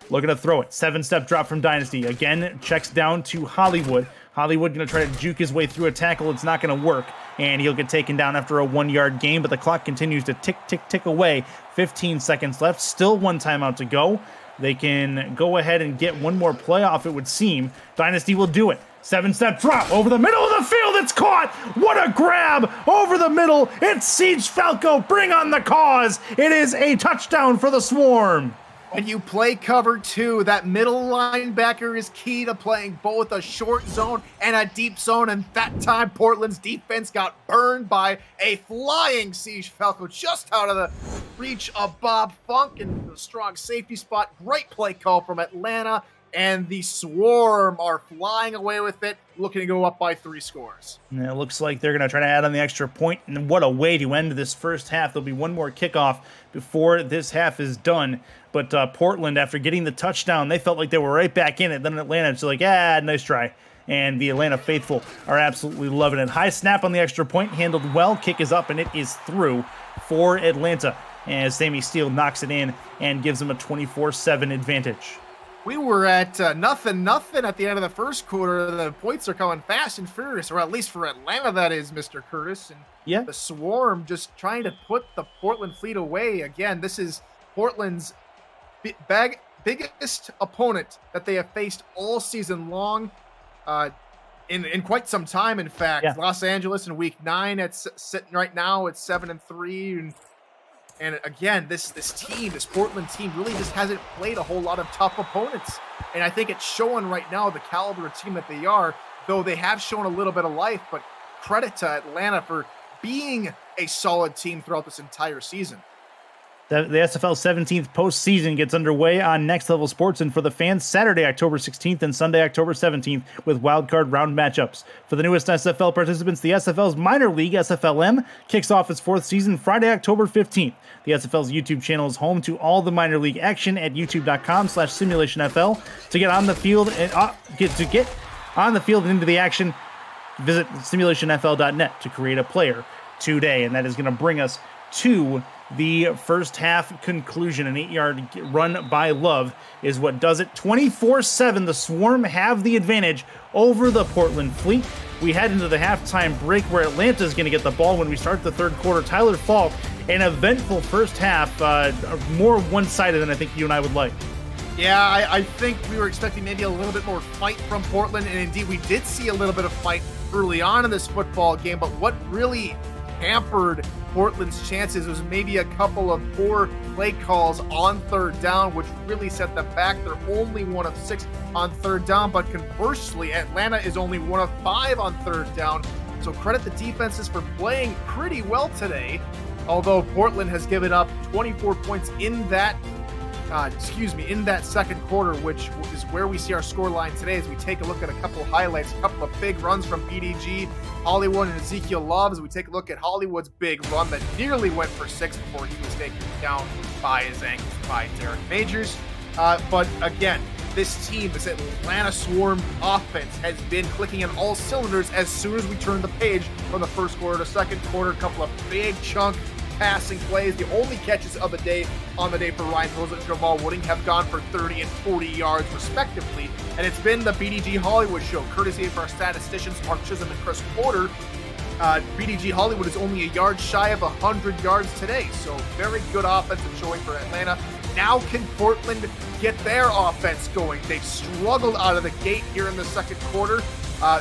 Looking to throw it. 7-step drop from Dynasty. Again, checks down to Hollywood. Hollywood going to try to juke his way through a tackle. It's not going to work, and he'll get taken down after a 1-yard gain, but the clock continues to tick, tick, tick away. 15 seconds left. Still 1 timeout to go. They can go ahead and get one more playoff, it would seem. Dynasty will do it. 7-step drop over the middle of the field. It's caught. What a grab over the middle. It's Siege Falco. Bring on the cause. It is a touchdown for the Swarm. When you play cover 2, that middle linebacker is key to playing both a short zone and a deep zone. And that time, Portland's defense got burned by a flying Siege Falco just out of the reach of Bob Funk in the strong safety spot. Great play call from Atlanta. And the Swarm are flying away with it, looking to go up by 3 scores. And it looks like they're going to try to add on the extra point. And what a way to end this first half. There'll be one more kickoff before this half is done. But Portland, after getting the touchdown, they felt like they were right back in it. Then Atlanta's like, nice try. And the Atlanta faithful are absolutely loving it. High snap on the extra point, handled well. Kick is up, and it is through for Atlanta as Sammy Steele knocks it in and gives them a 24-7 advantage. We were at nothing at the end of the first quarter. The points are coming fast and furious, or at least for Atlanta, that is, Mr. Curtis. And Yeah. the Swarm just trying to put the Portland Fleet away. Again, this is Portland's biggest opponent that they have faced all season long, in quite some time. In fact, Yeah. Los Angeles in Week 9, it's sitting right now at 7-3, and again, this Portland team really just hasn't played a whole lot of tough opponents, and I think it's showing right now the caliber of team that they are. Though they have shown a little bit of life, but credit to Atlanta for being a solid team throughout this entire season. The SFL 17th postseason gets underway on Next Level Sports and for the fans Saturday, October 16th and Sunday, October 17th with wildcard round matchups. For the newest SFL participants, the SFL's minor league, SFLM, kicks off its 4th season Friday, October 15th. The SFL's YouTube channel is home to all the minor league action at youtube.com/simulationfl. To get on the field and get on the field and into the action, visit simulationfl.net to create a player today. And that is going to bring us to the first half conclusion. An 8-yard run by Love is what does it. 24-7, the Swarm have the advantage over the Portland Fleet. We head into the halftime break where Atlanta is going to get the ball when we start the third quarter. Tyler Falk, an eventful first half, more one-sided than I think you and I would like. Yeah, I think we were expecting maybe a little bit more fight from Portland, and indeed we did see a little bit of fight early on in this football game, but what really hampered Portland's chances was maybe a couple of poor play calls on third down, which really set them back. They're only 1 of 6 on third down, but conversely, Atlanta is only 1 of 5 on third down. So credit the defenses for playing pretty well today, although Portland has given up 24 points in that second quarter, which is where we see our scoreline today as we take a look at a couple of highlights, a couple of big runs from BDG, Hollywood, and Ezekiel Love, as we take a look at Hollywood's big run that nearly went for 6 before he was taken down by his ankles by Derek Majors. But again, this team, this Atlanta Swarm offense, has been clicking on all cylinders as soon as we turn the page from the first quarter to second quarter. A couple of big chunk passing plays. The only catches of the day on the day for Ryan Rose and Jamal Wooding have gone for 30 and 40 yards respectively. And it's been the BDG Hollywood show, courtesy of our statisticians Mark Chisholm and Chris Porter. BDG Hollywood is only a yard shy of 100 yards today. So very good offensive showing for Atlanta. Now can Portland get their offense going? They've struggled out of the gate here in the second quarter.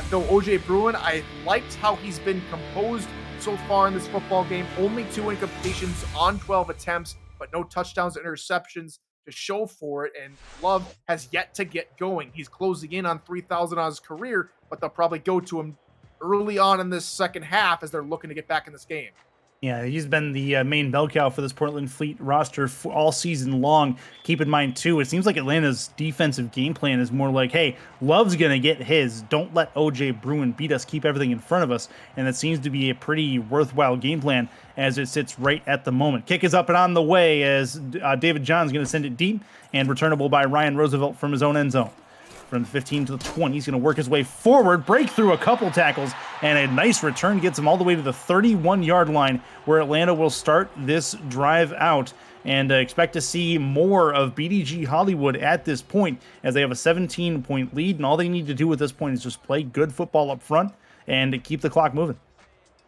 Though OJ Bruin, I liked how he's been composed so far in this football game. Only 2 incompletions on 12 attempts, but no touchdowns or interceptions to show for it. And Love has yet to get going. He's closing in on 3,000 on his career, but they'll probably go to him early on in this second half as they're looking to get back in this game. Yeah, he's been the main bell cow for this Portland Fleet roster all season long. Keep in mind, too, it seems like Atlanta's defensive game plan is more like, hey, Love's going to get his. Don't let O.J. Bruin beat us. Keep everything in front of us. And that seems to be a pretty worthwhile game plan as it sits right at the moment. Kick is up and on the way as David John's going to send it deep and returnable by Ryan Roosevelt from his own end zone. From the 15 to the 20, he's going to work his way forward, break through a couple tackles, and a nice return gets him all the way to the 31-yard line, where Atlanta will start this drive out. And expect to see more of BDG Hollywood at this point, as they have a 17-point lead, and all they need to do at this point is just play good football up front and keep the clock moving.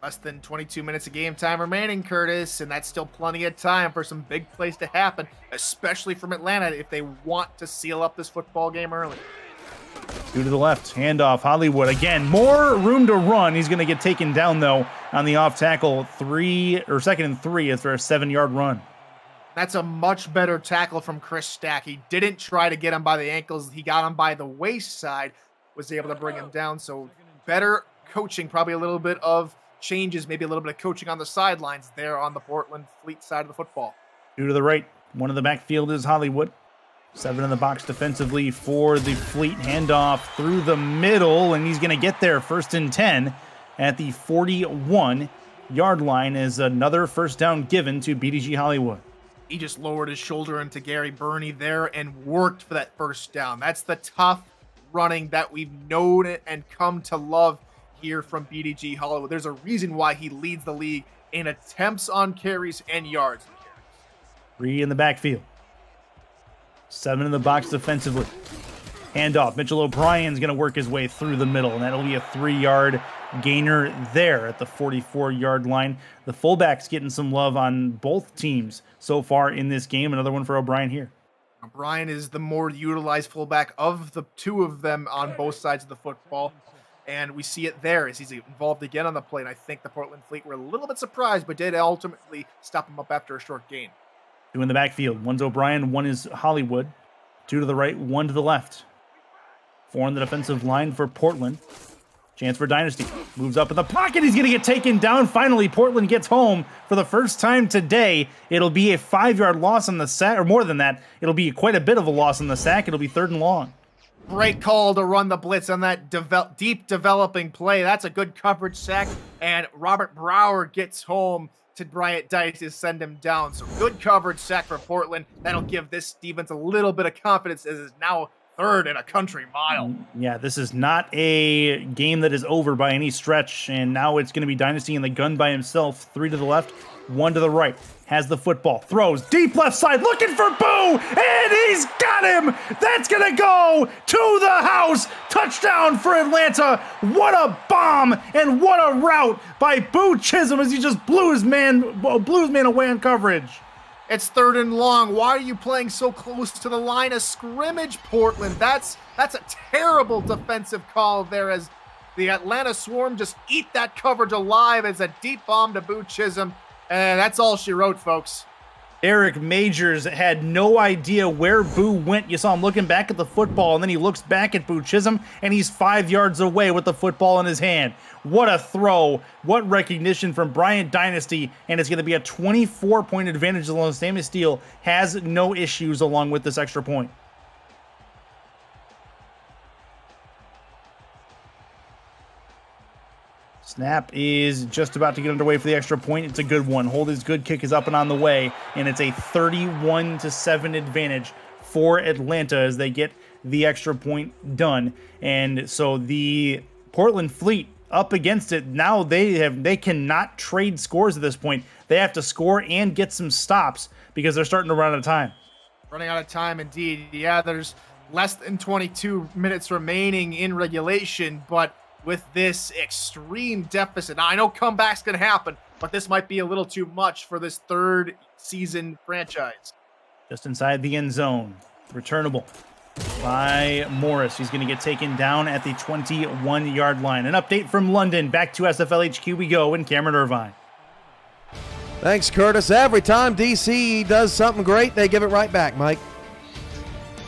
Less than 22 minutes of game time remaining, Curtis, and that's still plenty of time for some big plays to happen, especially from Atlanta if they want to seal up this football game early. 2 to the left, handoff, Hollywood. Again, more room to run. He's going to get taken down, though, on the off tackle. 2nd and 3 after a 7-yard run. That's a much better tackle from Chris Stack. He didn't try to get him by the ankles. He got him by the waist side, was able to bring him down. So better coaching, probably a little bit of changes, maybe a little bit of coaching on the sidelines there on the Portland Fleet side of the football. 2 to the right. 1 in the backfield is Hollywood. 7 in the box defensively for the Fleet. Handoff through the middle, and he's going to get there 1st and 10 at the 41-yard line as another first down given to BDG Hollywood. He just lowered his shoulder into Gary Burney there and worked for that first down. That's the tough running that we've known and come to love here from BDG Hollywood. There's a reason why he leads the league in attempts on carries and yards. 3 in the backfield. 7 in the box defensively. Handoff. Mitchell O'Brien's going to work his way through the middle, and that'll be a 3-yard gainer there at the 44-yard line. The fullback's getting some love on both teams so far in this game. Another one for O'Brien here. O'Brien is the more utilized fullback of the two of them on both sides of the football. And we see it there as he's involved again on the play. And I think the Portland Fleet were a little bit surprised, but did ultimately stop him up after a short gain. 2 in the backfield. One's O'Brien, one is Hollywood. 2 to the right, 1 to the left. 4 on the defensive line for Portland. Chance for Dynasty. Moves up in the pocket. He's going to get taken down. Finally, Portland gets home for the first time today. It'll be a 5-yard loss on the sack, or more than that. It'll be quite a bit of a loss on the sack. It'll be 3rd and long. Great call to run the blitz on that deep developing play. That's a good coverage sack. And Robert Brower gets home to Bryant Dice to send him down. So good coverage sack for Portland. That'll give this defense a little bit of confidence as it's now 3rd in a country mile. Yeah, this is not a game that is over by any stretch. And now it's going to be Dynasty in the gun by himself. 3 to the left, 1 to the right. Has the football, throws deep left side, looking for Boo, and he's got him. That's going to go to the house. Touchdown for Atlanta. What a bomb and what a route by Boo Chisholm as he just blew his man away on coverage. It's 3rd and long. Why are you playing so close to the line of scrimmage, Portland? That's a terrible defensive call there as the Atlanta Swarm just eat that coverage alive as a deep bomb to Boo Chisholm. And that's all she wrote, folks. Eric Majors had no idea where Boo went. You saw him looking back at the football, and then he looks back at Boo Chisholm, and he's 5 yards away with the football in his hand. What a throw. What recognition from Bryant Dynasty, and it's going to be a 24-point advantage as long as Sammy Steele has no issues along with this extra point. Snap is just about to get underway for the extra point. It's a good one. Hold is good. Kick is up and on the way. And it's a 31-7 advantage for Atlanta as they get the extra point done. And so the Portland Fleet up against it. Now they cannot trade scores at this point. They have to score and get some stops because they're starting to run out of time. Running out of time indeed. Yeah, there's less than 22 minutes remaining in regulation, but with this extreme deficit. Now, I know comebacks can happen, but this might be a little too much for this 3rd season franchise. Just inside the end zone. Returnable by Morris. He's going to get taken down at the 21-yard line. An update from London. Back to SFL HQ we go in Cameron Irvine. Thanks, Curtis. Every time DC does something great, they give it right back, Mike.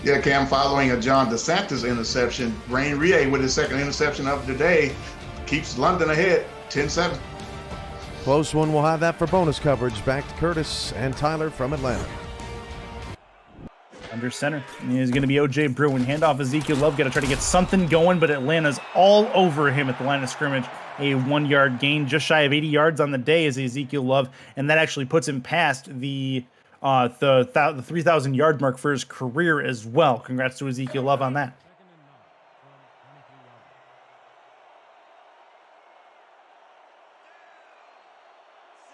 Yeah, Cam, following a John DeSantis interception, Rain Rie with his 2nd interception of the day keeps London ahead, 10-7. Close one. We'll have that for bonus coverage. Back to Curtis and Tyler from Atlanta. Under center is going to be O.J. Bruin. Handoff Ezekiel Love. Got to try to get something going, but Atlanta's all over him at the line of scrimmage. A 1-yard gain, just shy of 80 yards on the day is Ezekiel Love, and that actually puts him past the 3,000-yard mark for his career as well. Congrats to Ezekiel Love on that.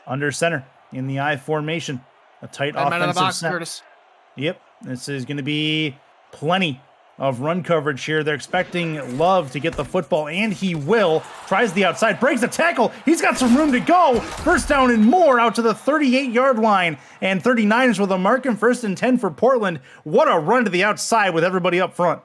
Under center in the I formation. A tight offensive set. Curtis. Yep, this is going to be plenty of run coverage here. They're expecting Love to get the football, and he will. Tries the outside, breaks the tackle. He's got some room to go. First down and more out to the 38-yard line, and 39ers with a mark and 1st and 10 for Portland. What a run to the outside with everybody up front.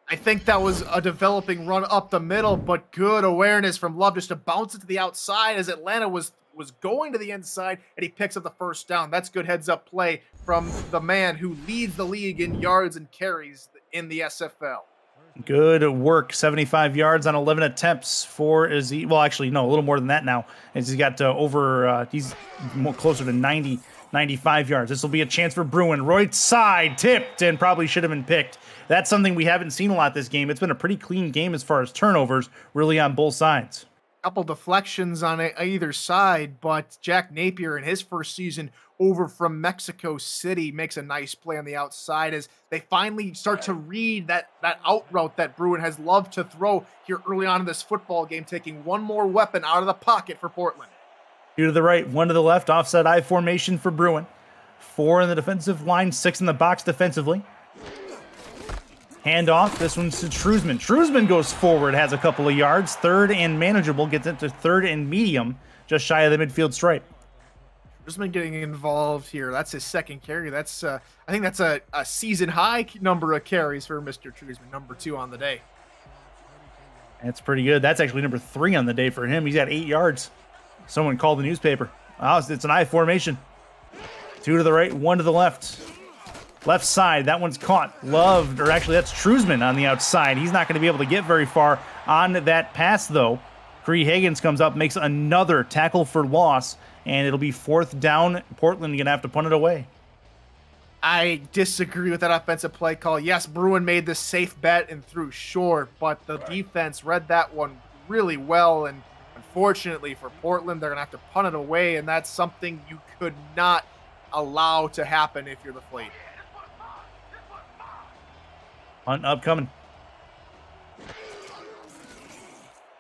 I think that was a developing run up the middle, but good awareness from Love just to bounce it to the outside as Atlanta was going to the inside, and he picks up the first down. That's good heads-up play from the man who leads the league in yards and carries in the SFL. Good work. 75 yards on 11 attempts for Izzy. Well, actually, no, a little more than that now. As he's got he's more closer to 90, 95 yards. This will be a chance for Bruin. Right side, tipped, and probably should have been picked. That's something we haven't seen a lot this game. It's been a pretty clean game as far as turnovers, really on both sides. Couple deflections on either side, but Jack Napier in his first season over from Mexico City makes a nice play on the outside as they finally start to read that out route that Bruin has loved to throw here early on in this football game, taking one more weapon out of the pocket for Portland. 2 to the right, 1 to the left, offset I formation for Bruin. 4 in the defensive line, 6 in the box defensively. Handoff. This one's to Truzman. Truzman goes forward, has a couple of yards. Third and manageable, gets into third and medium, just shy of the midfield stripe. Truzman getting involved here. That's his second carry. That's I think that's a season high number of carries for Mr. Truzman, number 2 on the day. That's pretty good. That's actually number 3 on the day for him. He's got 8 yards. Someone called the newspaper. Oh, it's an I formation. 2 to the right, 1 to the left. Left side, that one's caught. Loved, or actually that's Truzman on the outside. He's not going to be able to get very far on that pass, though. Cree Higgins comes up, makes another tackle for loss, and it'll be 4th down. Portland going to have to punt it away. I disagree with that offensive play call. Yes, Bruin made the safe bet and threw short, but the defense read that one really well, and unfortunately for Portland, they're going to have to punt it away, and that's something you could not allow to happen if you're the Fleet. Punt upcoming.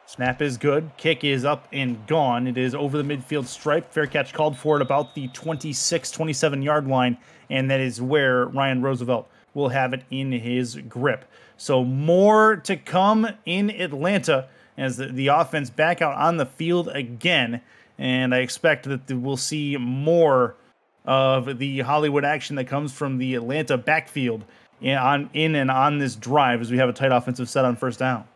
Snap is good. Kick is up and gone. It is over the midfield stripe. Fair catch called for at about the 26, 27-yard line, and that is where Ryan Roosevelt will have it in his grip. So more to come in Atlanta as the offense back out on the field again, and I expect that we'll see more of the Hollywood action that comes from the Atlanta backfield in and on this drive as we have a tight offensive set on 1st down.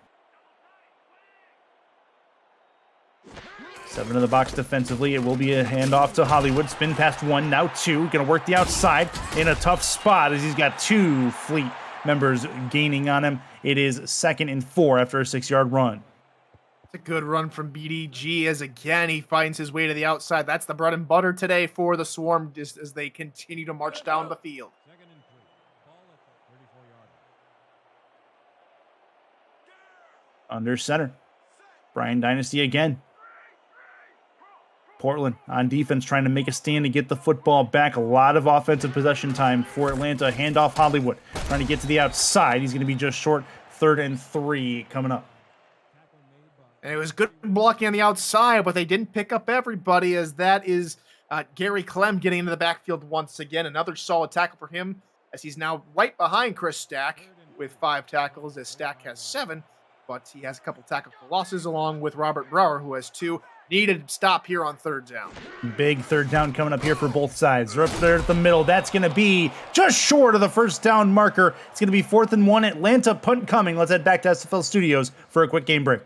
7 in the box defensively. It will be a handoff to Hollywood. Spin past 1, now 2. Going to work the outside in a tough spot as he's got 2 Fleet members gaining on him. It is 2nd and 4 after a 6-yard run. It's a good run from BDG as again he finds his way to the outside. That's the bread and butter today for the Swarm as they continue to march down the field. Under center. Brian Dynasty again. Portland on defense trying to make a stand to get the football back. A lot of offensive possession time for Atlanta. Handoff Hollywood. Trying to get to the outside. He's going to be just short. 3rd and 3 coming up. And it was good blocking on the outside, but they didn't pick up everybody as that is Gary Clem getting into the backfield once again. Another solid tackle for him as he's now right behind Chris Stack with 5 tackles as Stack has 7. But he has a couple tackle for losses along with Robert Brower, who has 2. Needed stop here on 3rd down. Big 3rd down coming up here for both sides. They're up there at the middle. That's going to be just short of the 1st down marker. It's going to be 4th and 1. Atlanta punt coming. Let's head back to SFL Studios for a quick game break.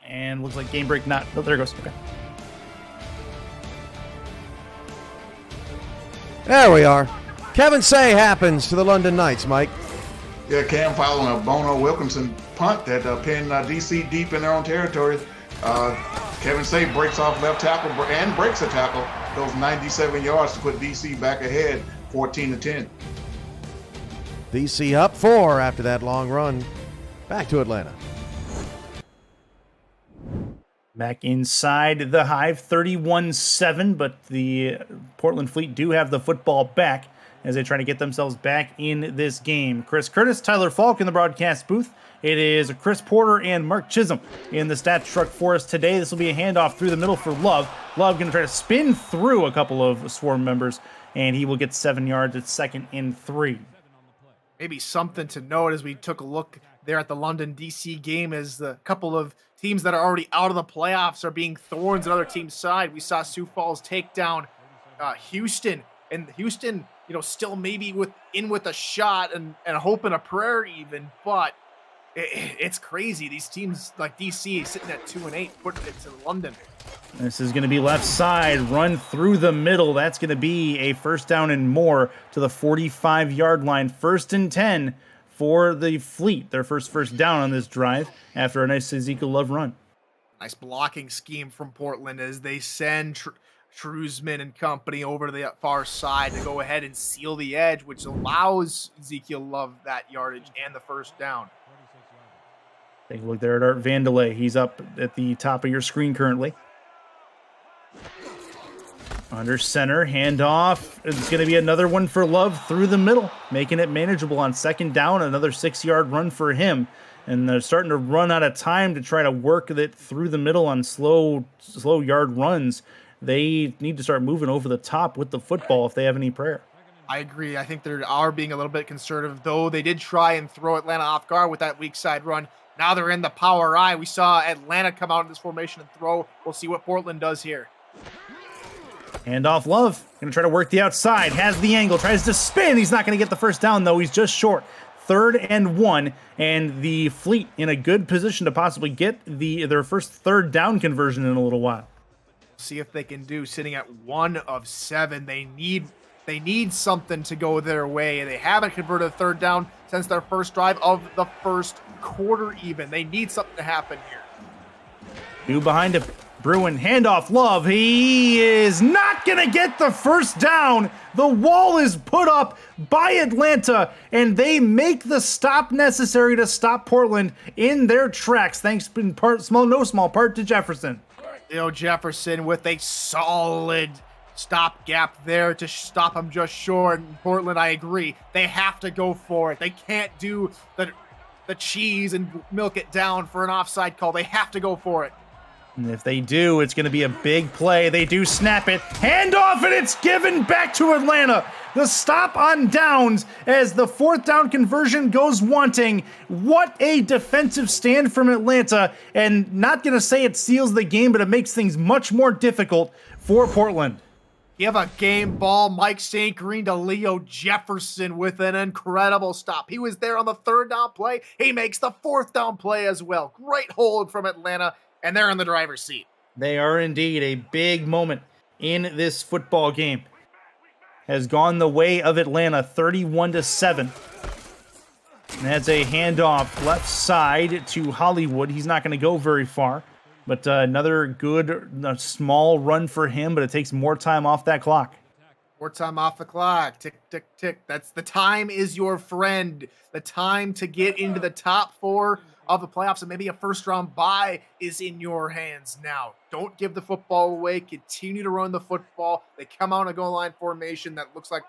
And looks like game break not. Oh, there it goes. Okay. There we are. Kevin Say happens to the London Knights, Mike. Yeah, Cam following a Bono Wilkinson punt that pinned DC deep in their own territory. Kevin Say breaks off left tackle and breaks a tackle. Goes 97 yards to put DC back ahead, 14-10. DC up 4 after that long run. Back to Atlanta. Back inside the Hive, 31-7, but the Portland Fleet do have the football back as they try to get themselves back in this game. Chris Curtis, Tyler Falk in the broadcast booth. It is Chris Porter and Mark Chisholm in the stats truck for us today. This will be a handoff through the middle for Love. Love going to try to spin through a couple of Swarm members, and he will get 7 yards at 2nd and 3. Maybe something to note as we took a look there at the London DC game as the couple of teams that are already out of the playoffs are being thorns on other teams' side. We saw Sioux Falls take down Houston, and Houston, still maybe with a shot and a hope and a prayer even, but it's crazy. These teams like DC sitting at 2-8, putting it to London. This is going to be left side, run through the middle. That's going to be a 1st down and more to the 45-yard line. 1st and 10 for the Fleet. Their first down on this drive after a nice Ezekiel Love run. Nice blocking scheme from Portland as they send Truzman and company over to the far side to go ahead and seal the edge, which allows Ezekiel Love that yardage and the 1st down. Take a look there at Art Vandelay. He's up at the top of your screen currently. Under center, handoff. It's going to be another one for Love through the middle, making it manageable on 2nd down. Another 6-yard run for him and they're starting to run out of time to try to work it through the middle on slow yard runs. They need to start moving over the top with the football if they have any prayer. I agree. I think they are being a little bit conservative, though they did try and throw Atlanta off guard with that weak side run. Now they're in the power I. We saw Atlanta come out in this formation and throw. We'll see what Portland does here. Handoff Love. Going to try to work the outside. Has the angle. Tries to spin. He's not going to get the first down, though. He's just short. 3rd and 1. And the Fleet in a good position to possibly get their first 3rd down conversion in a little while. See if they can do. Sitting at 1 of 7. They need something to go their way. They haven't converted a 3rd down since their first drive of the first quarter even. They need something to happen here. 2 behind him. Bruin, handoff, Love. He is not going to get the first down. The wall is put up by Atlanta, and they make the stop necessary to stop Portland in their tracks, thanks in no small part to Jefferson. Jefferson with a solid stopgap there to stop him just short. And Portland, I agree. They have to go for it. They can't do the cheese and milk it down for an offside call. They have to go for it. And if they do, it's going to be a big play. They do snap it. Handoff, and it's given back to Atlanta. The stop on downs as the 4th down conversion goes wanting. What a defensive stand from Atlanta. And not going to say it seals the game, but it makes things much more difficult for Portland. You have a game ball, Mike St. Green to Leo Jefferson with an incredible stop. He was there on the 3rd down play. He makes the 4th down play as well. Great hold from Atlanta, and they're in the driver's seat. They are indeed. A big moment in this football game has gone the way of Atlanta, 31-7. And that's a handoff left side to Hollywood. He's not going to go very far. But another good small run for him, but it takes more time off that clock. More time off the clock. Tick, tick, tick. That's the time is your friend. The time to get into the top 4 of the playoffs and maybe a first-round bye is in your hands now. Don't give the football away. Continue to run the football. They come out in a goal line formation that looks like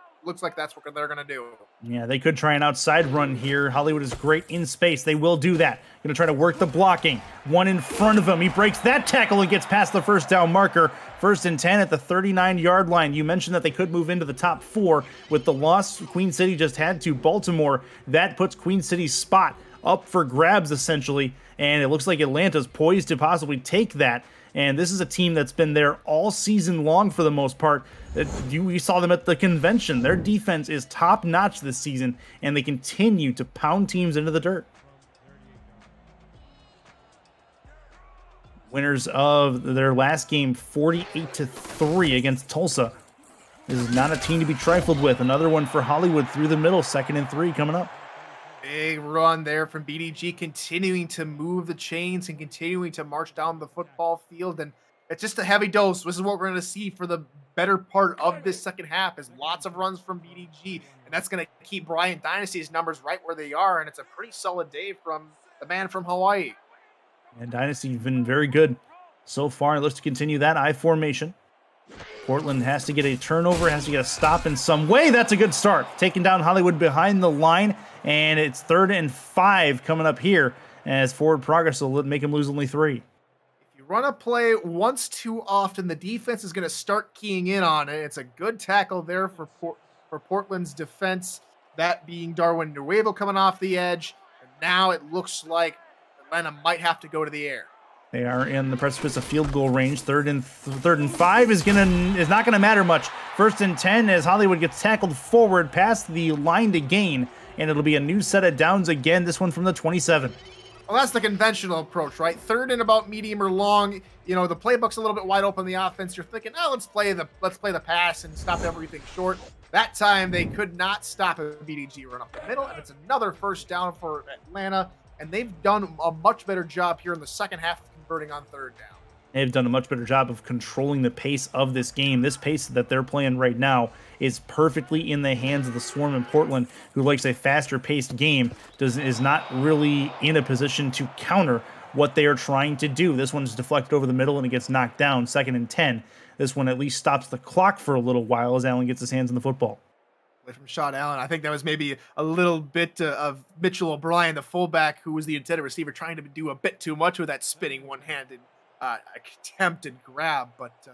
that's what they're going to do. Yeah, they could try an outside run here. Hollywood is great in space. They will do that. Going to try to work the blocking. One in front of him. He breaks that tackle and gets past the first down marker. 1st and 10 at the 39-yard line. You mentioned that they could move into the top 4 with the loss Queen City just had to Baltimore. That puts Queen City's spot up for grabs, essentially, and it looks like Atlanta's poised to possibly take that. And this is a team that's been there all season long for the most part. We saw them at the convention. Their defense is top-notch this season, and they continue to pound teams into the dirt. Winners of their last game, 48-3 against Tulsa. This is not a team to be trifled with. Another one for Hollywood through the middle, 2nd and 3 coming up. Big run there from BDG, continuing to move the chains and continuing to march down the football field. And it's just a heavy dose. This is what we're going to see for the better part of this second half is lots of runs from BDG. And that's going to keep Bryant Dynasty's numbers right where they are. And it's a pretty solid day from the man from Hawaii. And Dynasty's been very good so far. Let's continue that I formation. Portland has to get a turnover, has to get a stop in some way. That's a good start. Taking down Hollywood behind the line, and it's 3rd and 5 coming up here as forward progress will make him lose only 3. If you run a play once too often, the defense is going to start keying in on it. It's a good tackle there for Portland's defense, that being Darwin Nuevo coming off the edge. And now it looks like Atlanta might have to go to the air. They are in the precipice of field goal range. 3rd and 5 is not gonna matter much. 1st and 10 as Hollywood gets tackled forward past the line to gain, and it'll be a new set of downs again. This one from the 27. Well, that's the conventional approach, right? 3rd and about medium or long. The playbook's a little bit wide open. The offense, you're thinking, let's play the pass and stop everything short. That time they could not stop a BDG run up the middle, and it's another first down for Atlanta. And they've done a much better job here in the second half of converting on 3rd down. They've done a much better job of controlling the pace of this game. This pace that they're playing right now is perfectly in the hands of the Swarm in Portland, who likes a faster-paced game, is not really in a position to counter what they are trying to do. This one's deflected over the middle and it gets knocked down. 2nd and 10. This one at least stops the clock for a little while as Allen gets his hands on the football. from Sean Allen. I think that was maybe a little bit of Mitchell O'Brien, the fullback, who was the intended receiver, trying to do a bit too much with that spinning one-handed attempt and grab. But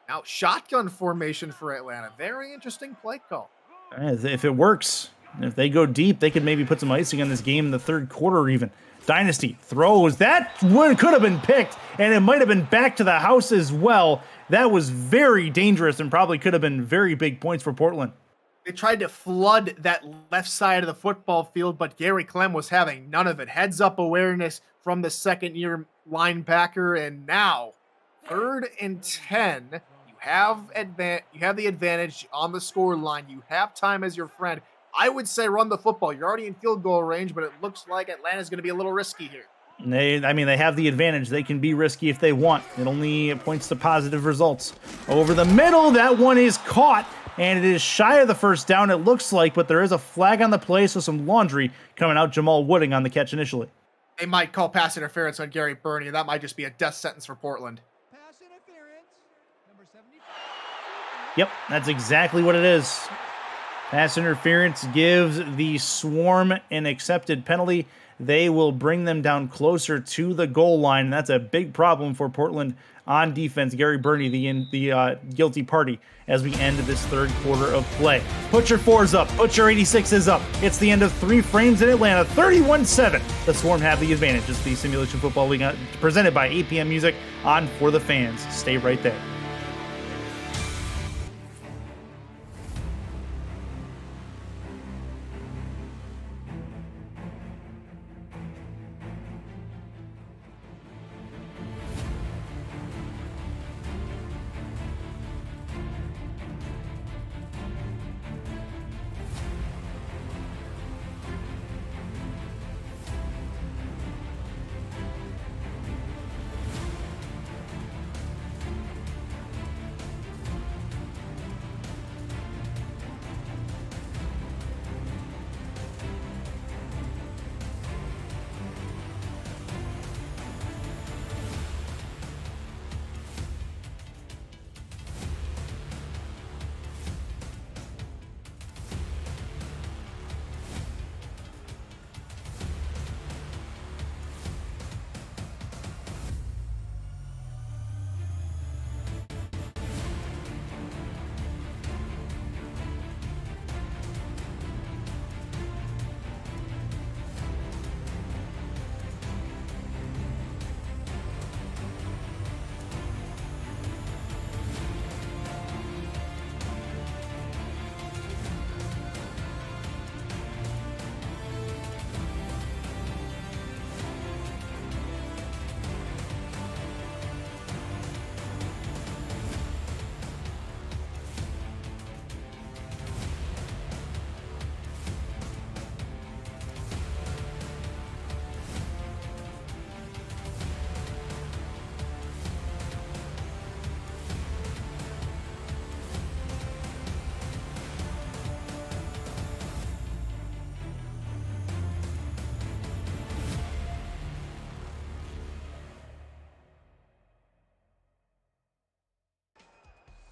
now shotgun formation for Atlanta. Very interesting play call. If it works, if they go deep, they could maybe put some icing on this game in the third quarter even. Dynasty throws. That one could have been picked, and it might have been back to the house as well. That was very dangerous and probably could have been very big points for Portland. They tried to flood that left side of the football field, but Gary Clem was having none of it. Heads up awareness from the second-year linebacker, and now 3rd and 10. You have the advantage on the score line. You have time as your friend. I would say run the football. You're already in field goal range, but it looks like Atlanta's going to be a little risky here. They have the advantage. They can be risky if they want. It only points to positive results. Over the middle, that one is caught, and it is shy of the first down, it looks like, but there is a flag on the play, so some laundry coming out. Jamal Wooding on the catch initially. They might call pass interference on Gary Burney, and that might just be a death sentence for Portland. Pass interference, number 75. Yep, that's exactly what it is. Pass interference gives the Swarm an accepted penalty. They will bring them down closer to the goal line, and that's a big problem for Portland on defense. Gary Burney, the guilty party, as we end this third quarter of play. Put your 4s up. Put your 86s up. It's the end of 3 frames in Atlanta. 31-7. The Swarm have the advantage. It's the Simulation Football League presented by APM Music on For the Fans. Stay right there.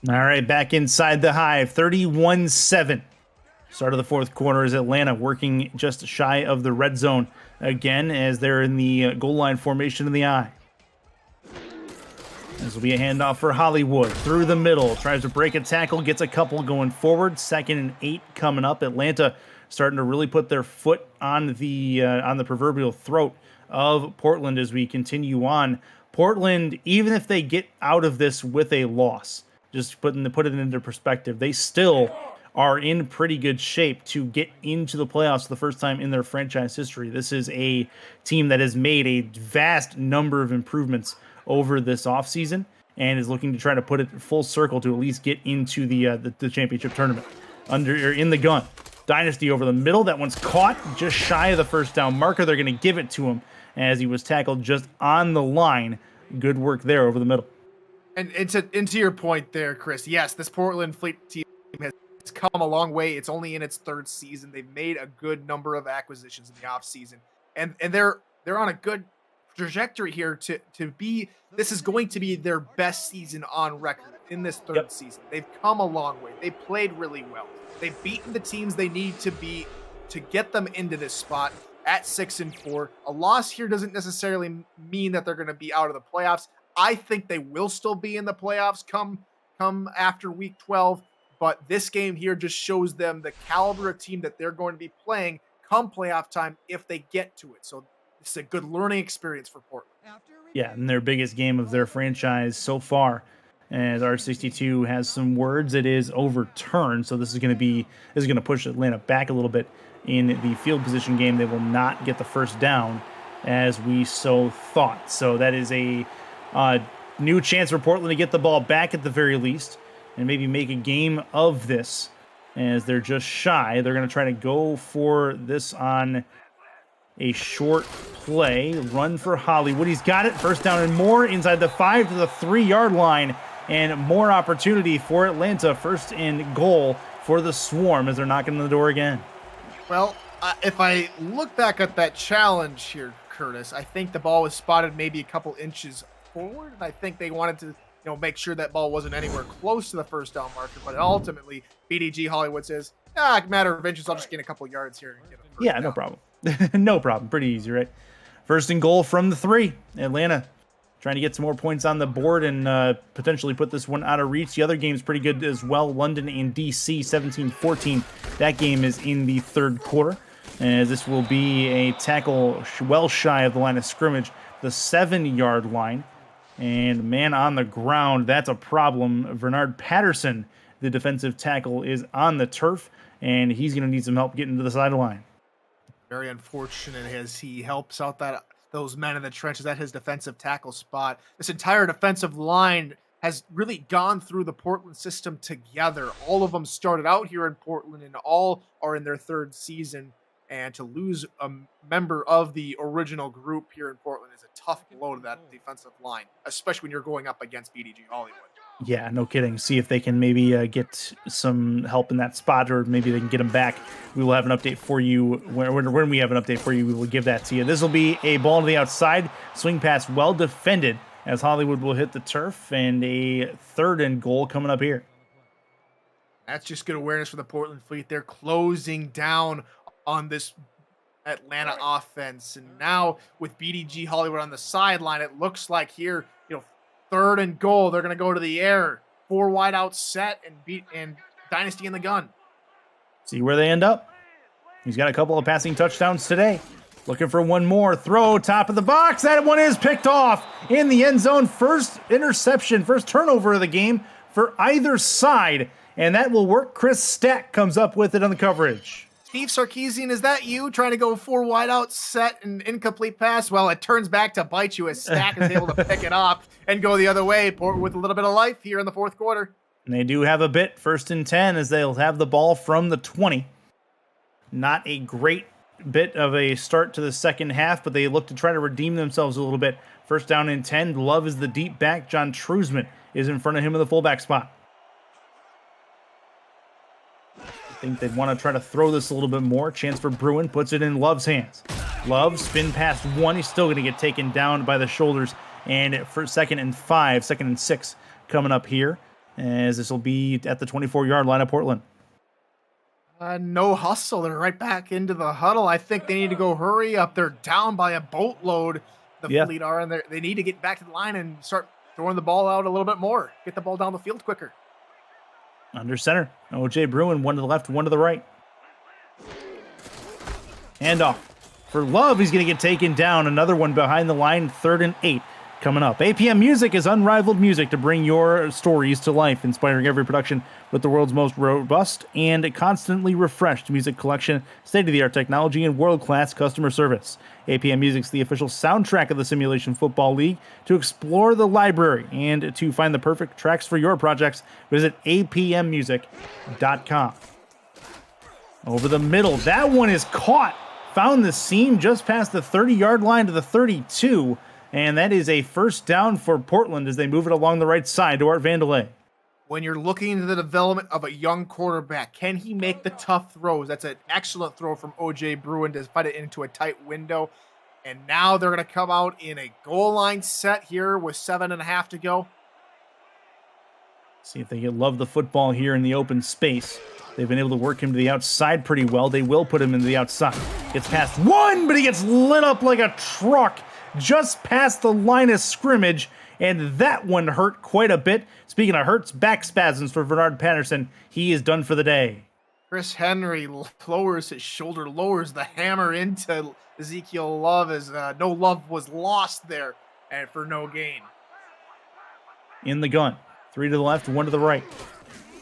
All right, back inside the Hive, 31-7. Start of the fourth quarter is Atlanta working just shy of the red zone again as they're in the goal line formation in the eye. This will be a handoff for Hollywood through the middle. Tries to break a tackle, gets a couple going forward. 2nd and 8 coming up. Atlanta starting to really put their foot on the proverbial throat of Portland as we continue on. Portland, even if they get out of this with a loss, just put it into perspective, they still are in pretty good shape to get into the playoffs for the first time in their franchise history. This is a team that has made a vast number of improvements over this offseason and is looking to try to put it full circle to at least get into the championship tournament. In the gun. Dynasty over the middle. That one's caught just shy of the first down marker. They're going to give it to him as he was tackled just on the line. Good work there over the middle. And to your point there, Chris, yes, this Portland Fleet team has come a long way. It's only in its 3rd season. They've made a good number of acquisitions in the offseason. And they're on a good trajectory here to be, this is going to be their best season on record. in this third Yep. season. They've come a long way. They played really well. They've beaten the teams they need to beat to get them into this spot at 6-4. A loss here doesn't necessarily mean that they're going to be out of the playoffs. I think they will still be in the playoffs come after week 12, but this game here just shows them the caliber of team that they're going to be playing come playoff time if they get to it. So this is a good learning experience for Portland. Yeah, and their biggest game of their franchise so far. As R62 has some words, it is overturned. So this is going to push Atlanta back a little bit in the field position game. They will not get the first down as we so thought. So that is a new chance for Portland to get the ball back at the very least and maybe make a game of this, as they're just shy. They're going to try to go for this on a short play. Run for Hollywood. He's got it. First down and more inside the 5 to the 3-yard line, and more opportunity for Atlanta. First and goal for the Swarm as they're knocking on the door again. Well, if I look back at that challenge here, Curtis, I think the ball was spotted maybe a couple inches forward, and I think they wanted to make sure that ball wasn't anywhere close to the first down marker, but ultimately BDG Hollywood says, matter of inches, I'll just gain a couple yards here and get a first down. No problem. No problem. Pretty easy, right? First and goal from the 3. Atlanta trying to get some more points on the board and potentially put this one out of reach. The other game's pretty good as well. London and DC, 17-14. That game is in the third quarter, as this will be a tackle well shy of the line of scrimmage, the 7-yard line. And man on the ground, that's a problem. Bernard Patterson, the defensive tackle, is on the turf, and he's going to need some help getting to the sideline. Very unfortunate as he helps out those men in the trenches at his defensive tackle spot. This entire defensive line has really gone through the Portland system together. All of them started out here in Portland, and all are in their third season. And to lose a member of the original group here in Portland is a tough blow to that defensive line, especially when you're going up against BDG Hollywood. Yeah, no kidding. See if they can maybe get some help in that spot, or maybe they can get them back. We will have an update for you. When we have an update for you, we will give that to you. This will be a ball to the outside. Swing pass well defended as Hollywood will hit the turf, and a third and goal coming up here. That's just good awareness for the Portland Fleet. They're closing down on this Atlanta offense. And now with BDG Hollywood on the sideline, it looks like here, third and goal, they're going to go to the air. 4 wide out set and Dynasty in the gun. See where they end up. He's got a couple of passing touchdowns today. Looking for one more. Throw, top of the box. That one is picked off in the end zone. First interception, first turnover of the game for either side. And that will work. Chris Stack comes up with it on the coverage. Steve Sarkeesian, is that you trying to go 4 wide out set and incomplete pass? Well, it turns back to bite you as Stack is able to pick it up and go the other way with a little bit of life here in the fourth quarter. And they do have a bit, 1st and 10, as they'll have the ball from the 20. Not a great bit of a start to the second half, but they look to try to redeem themselves a little bit. 1st down and 10. Love is the deep back. John Trusman is in front of him in the fullback spot. I think they'd want to try to throw this a little bit more. Chance for Bruin, puts it in Love's hands. Love, spin past 1. He's still going to get taken down by the shoulders. And for 2nd and 5, 2nd and 6 coming up here, as this will be at the 24-yard line of Portland. No hustle. They're right back into the huddle. I think they need to go hurry up. They're down by a boatload, the Fleet are, and they need to get back to the line and start throwing the ball out a little bit more. Get the ball down the field quicker. Under center. O.J. Bruin, 1 to the left, 1 to the right. Handoff for Love. He's going to get taken down. Another one behind the line, 3rd and 8 coming up. APM Music is unrivaled music to bring your stories to life, inspiring every production with the world's most robust and constantly refreshed music collection, state-of-the-art technology, and world-class customer service. APM Music's the official soundtrack of the Simulation Football League. To explore the library and to find the perfect tracks for your projects, visit apmmusic.com. Over the middle, that one is caught. Found the seam just past the 30-yard line to the 32. And that is a first down for Portland as they move it along the right side to Art Vandelay. When you're looking into the development of a young quarterback, can he make the tough throws? That's an excellent throw from O.J. Bruin to fight it into a tight window. And now they're going to come out in a goal line set here with 7.5 to go. See if they love the football here in the open space. They've been able to work him to the outside pretty well. They will put him into the outside. Gets past one, but he gets lit up like a truck just past the line of scrimmage, and that one hurt quite a bit. Speaking of hurts, back spasms for Bernard Patterson. He is done for the day. Chris Henry lowers his shoulder, lowers the hammer into Ezekiel Love as no love was lost there and for no gain. In the gun. 3 to the left, 1 to the right.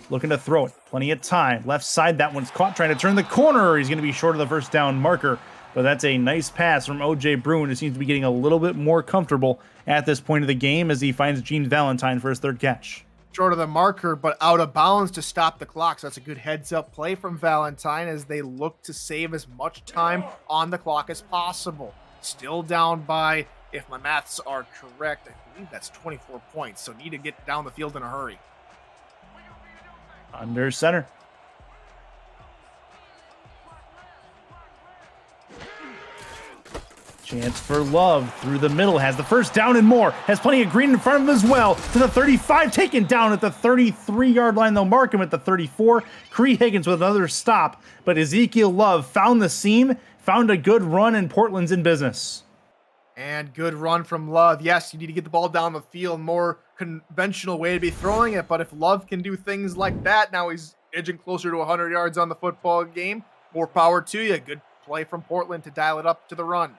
Looking to throw it. Plenty of time. Left side, that one's caught. Trying to turn the corner. He's going to be short of the first down marker. But that's a nice pass from O.J. Bruin, who seems to be getting a little bit more comfortable at this point of the game as he finds Gene Valentine for his third catch. Short of the marker, but out of bounds to stop the clock. So that's a good heads-up play from Valentine as they look to save as much time on the clock as possible. Still down by, if my maths are correct, I believe that's 24 points. So need to get down the field in a hurry. Under center. Chance for Love through the middle. Has the first down and more. Has plenty of green in front of him as well. To the 35. Taken down at the 33-yard line. They'll mark him at the 34. Cree Higgins with another stop. But Ezekiel Love found the seam. Found a good run, and Portland's in business. And good run from Love. Yes, you need to get the ball down the field. More conventional way to be throwing it. But if Love can do things like that, now he's edging closer to 100 yards on the football game. More power to you. Good play from Portland to dial it up to the run.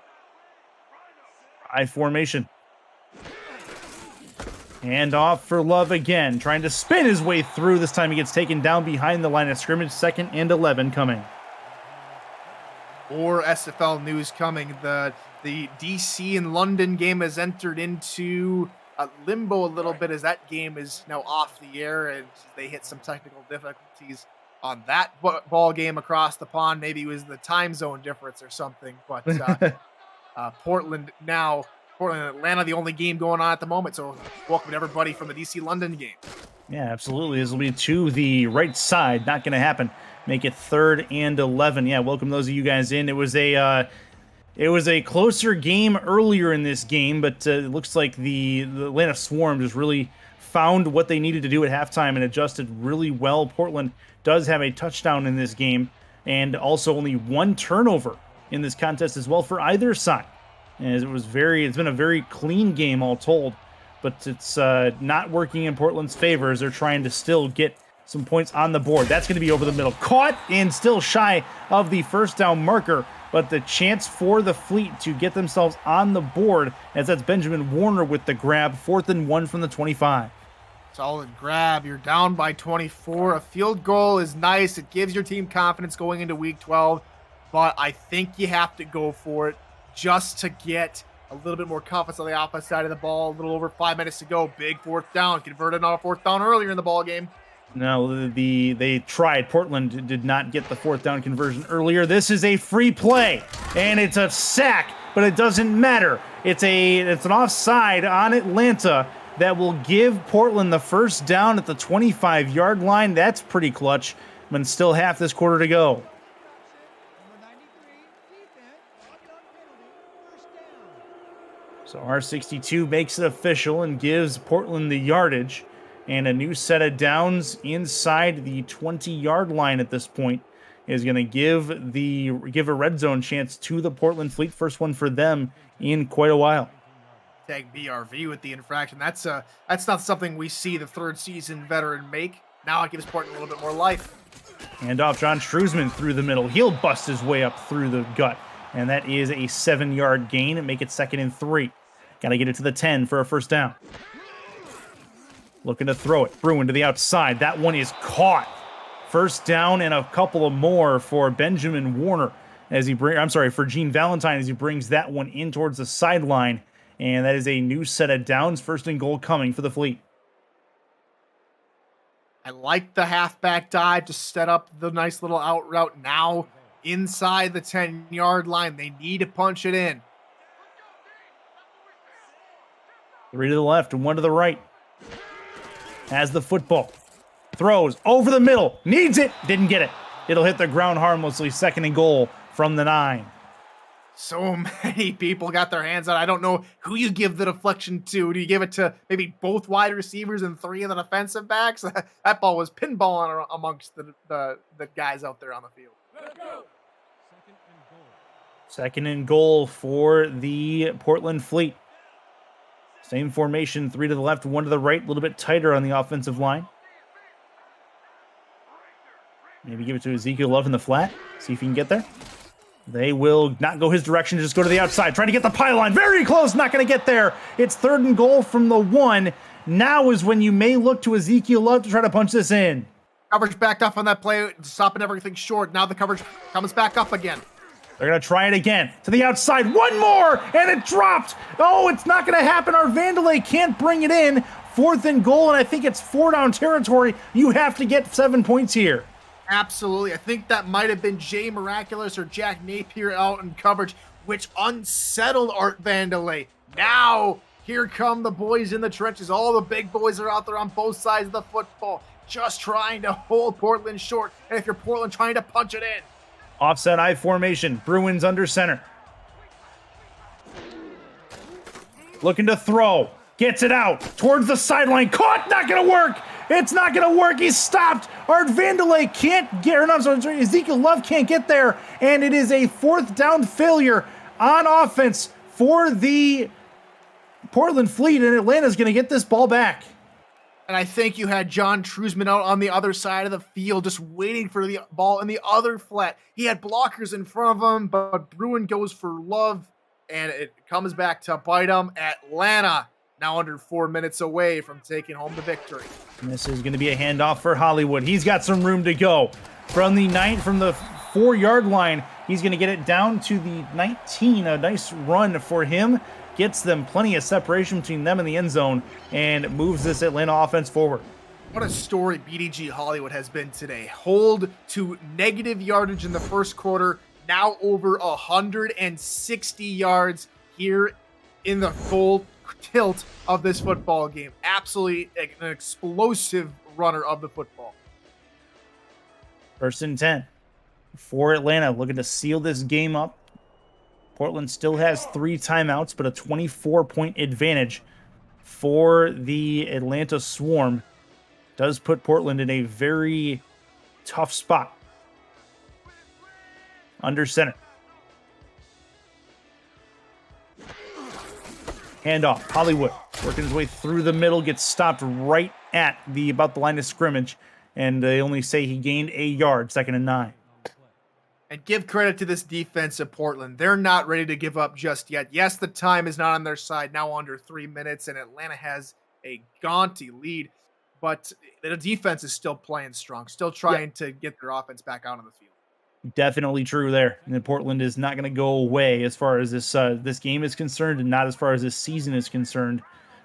I formation. Hand off for Love again. Trying to spin his way through. This time he gets taken down behind the line of scrimmage. 2nd and 11 coming. Or SFL news coming. The DC and London game has entered into a limbo a little bit as that game is now off the air and they hit some technical difficulties on that ball game across the pond. Maybe it was the time zone difference or something, but Portland and Atlanta, the only game going on at the moment. So welcome to everybody from the DC London game. Yeah, absolutely. This will be to the right side. Not going to happen. Make it 3rd and 11. Yeah, welcome those of you guys in. It was a closer game earlier in this game, but it looks like the Atlanta Swarm just really found what they needed to do at halftime and adjusted really well. Portland does have a touchdown in this game and also only 1 turnover in this contest as well for either side. As it's been a very clean game all told, but it's not working in Portland's favor as they're trying to still get some points on the board. That's going to be over the middle. Caught and still shy of the first down marker, but the chance for the Fleet to get themselves on the board as that's Benjamin Warner with the grab. 4th and 1 from the 25. Solid grab. You're down by 24. A field goal is nice. It gives your team confidence going into week 12, but I think you have to go for it just to get a little bit more confidence on the offensive side of the ball. A little over 5 minutes to go. Big 4th down. Converted on a 4th down earlier in the ball game. No, they tried. Portland did not get the 4th down conversion earlier. This is a free play, and it's a sack, but it doesn't matter. It's an offside on Atlanta that will give Portland the first down at the 25-yard line. That's pretty clutch, but still half this quarter to go. Number 93, defense, penalty, first down. So R62 makes it official and gives Portland the yardage. And a new set of downs inside the 20-yard line at this point is going to give a red zone chance to the Portland Fleet. First one for them in quite a while. Tag BRV with the infraction. That's not something we see the 3rd season veteran make. Now it gives Portland a little bit more life. Hand off John Struzman through the middle. He'll bust his way up through the gut. And that is a 7-yard gain and make it 2nd and 3. Got to get it to the 10 for a first down. Looking to throw it. Bruin to the outside. That one is caught. First down and a couple of more for Benjamin Warner for Gene Valentine as he brings that one in towards the sideline. And that is a new set of downs. 1st and goal coming for the Fleet. I like the halfback dive to set up the nice little out route now inside the 10-yard line. They need to punch it in. 3 to the left and 1 to the right. Has the football. Throws over the middle. Needs it. Didn't get it. It'll hit the ground harmlessly. 2nd and goal from the 9. So many people got their hands on. I don't know who you give the deflection to. Do you give it to maybe both wide receivers and 3 of the defensive backs? That ball was pinballing amongst the guys out there on the field. Second and goal for the Portland Fleet. Same formation, 3 to the left, 1 to the right, a little bit tighter on the offensive line. Maybe give it to Ezekiel Love in the flat. See if he can get there. They will not go his direction, just go to the outside. Trying to get the pylon. Very close, not going to get there. It's 3rd and goal from the 1. Now is when you may look to Ezekiel Love to try to punch this in. Coverage backed off on that play, stopping everything short. Now the coverage comes back up again. They're going to try it again. To the outside. One more, and it dropped. Oh, it's not going to happen. Our Vandelay can't bring it in. 4th and goal, and I think it's 4 down territory. You have to get 7 points here. Absolutely. I think that might have been Jay Miraculous or Jack Napier out in coverage, which unsettled Art Vandelay. Now, here come the boys in the trenches. All the big boys are out there on both sides of the football, just trying to hold Portland short. And if you're Portland, trying to punch it in. Offset I formation. Bruins under center. Looking to throw. Gets it out towards the sideline. Caught. Not going to work. It's not going to work. He's stopped. Art Vandelay can't get, or no, I'm sorry, Ezekiel Love can't get there. And it is a 4th down failure on offense for the Portland Fleet. And Atlanta's going to get this ball back. And I think you had John Trusman out on the other side of the field, just waiting for the ball in the other flat. He had blockers in front of him, but Bruin goes for Love, and it comes back to bite him. Atlanta now under 4 minutes away from taking home the victory. And this is going to be a handoff for Hollywood. He's got some room to go. From the 4-yard line, he's going to get it down to the 19. A nice run for him. Gets them plenty of separation between them and the end zone and moves this Atlanta offense forward. What a story BDG Hollywood has been today. Hold to negative yardage in the first quarter, now over 160 yards here in the full tilt of this football game. Absolutely an explosive runner of the football. 1st and 10 for Atlanta, looking to seal this game up. Portland still has 3 timeouts, but a 24-point advantage for the Atlanta Swarm. Does put Portland in a very tough spot. Under center. Handoff. Hollywood working his way through the middle, gets stopped right at about the line of scrimmage, and they only say he gained a yard, 2nd and 9. And give credit to this defense of Portland. They're not ready to give up just yet. Yes, the time is not on their side, now under 3 minutes, and Atlanta has a gaunty lead. But the defense is still playing strong, still trying to get their offense back out on the field. Definitely true there. And Portland is not going to go away as far as this game is concerned, and not as far as this season is concerned.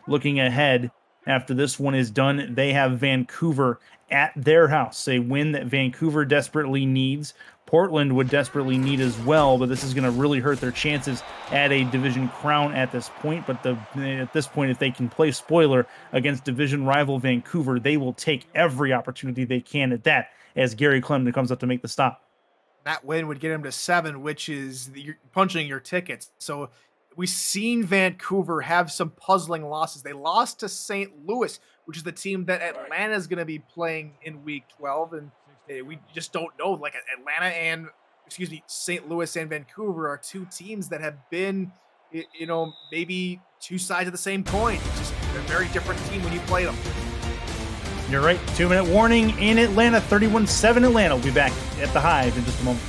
Looking ahead, after this one is done, they have Vancouver at their house. A win that Vancouver desperately needs. Portland would desperately need as well, but this is going to really hurt their chances at a division crown at this point. But at this point, if they can play spoiler against division rival Vancouver, they will take every opportunity they can at that as Gary Clemson comes up to make the stop. That win would get him to 7, which is you're punching your tickets. So we've seen Vancouver have some puzzling losses. They lost to St. Louis, which is the team that Atlanta is going to be playing in week 12. And we just don't know. Like St. Louis and Vancouver are 2 teams that have been, maybe 2 sides of the same coin. It's just a very different team when you play them. You're right. 2-minute warning in Atlanta. 31-7 Atlanta. We'll be back at the Hive in just a moment.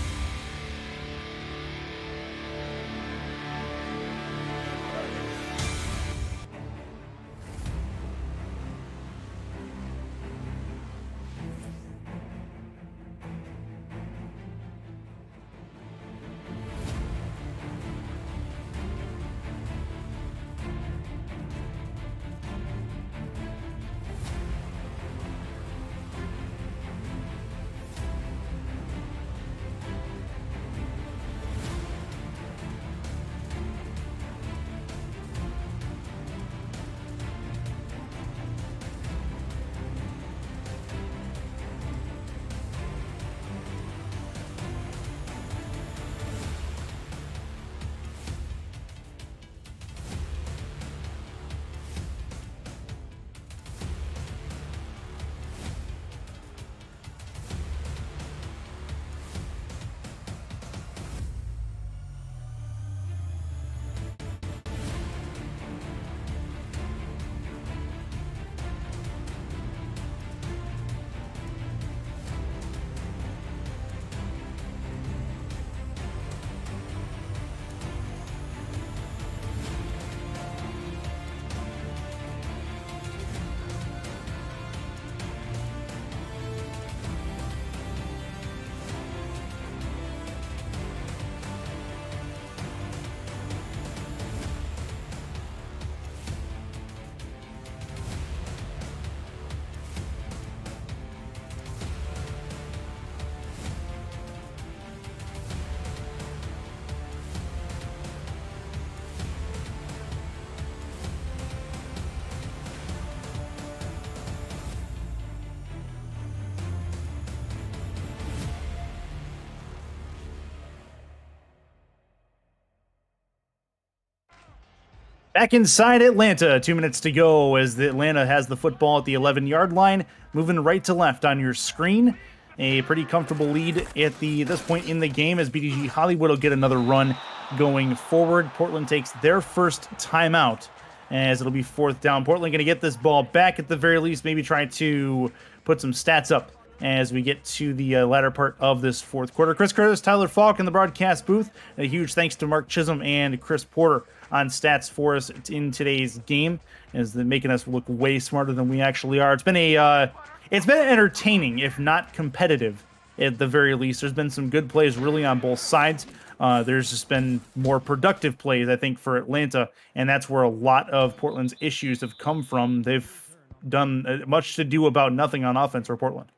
Back inside Atlanta, 2 minutes to go as the Atlanta has the football at the 11-yard line, moving right to left on your screen. A pretty comfortable lead at this point in the game as BDG Hollywood will get another run going forward. Portland takes their first timeout as it'll be 4th down. Portland going to get this ball back at the very least, maybe try to put some stats up as we get to the latter part of this fourth quarter. Chris Curtis, Tyler Falk in the broadcast booth. A huge thanks to Mark Chisholm and Chris Porter on stats for us in today's game, as they're making us look way smarter than we actually are. It's been entertaining, if not competitive, at the very least. There's been some good plays really on both sides. There's just been more productive plays, I think, for Atlanta, and that's where a lot of Portland's issues have come from. They've done much to do about nothing on offense for Portland.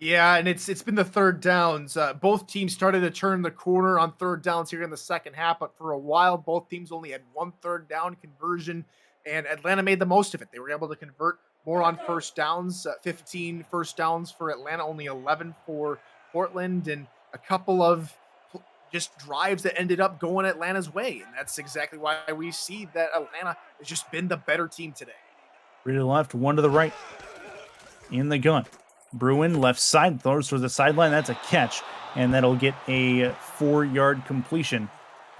Yeah, and it's been the third downs. Both teams started to turn the corner on third downs here in the second half, but for a while, both teams only had 1 third down conversion, and Atlanta made the most of it. They were able to convert more on first downs, 15 first downs for Atlanta, only 11 for Portland, and a couple of just drives that ended up going Atlanta's way, and that's exactly why we see that Atlanta has just been the better team today. 3 to the left, 1 to the right in the gun. Bruin left side, throws to the sideline. That's a catch, and that'll get a 4-yard completion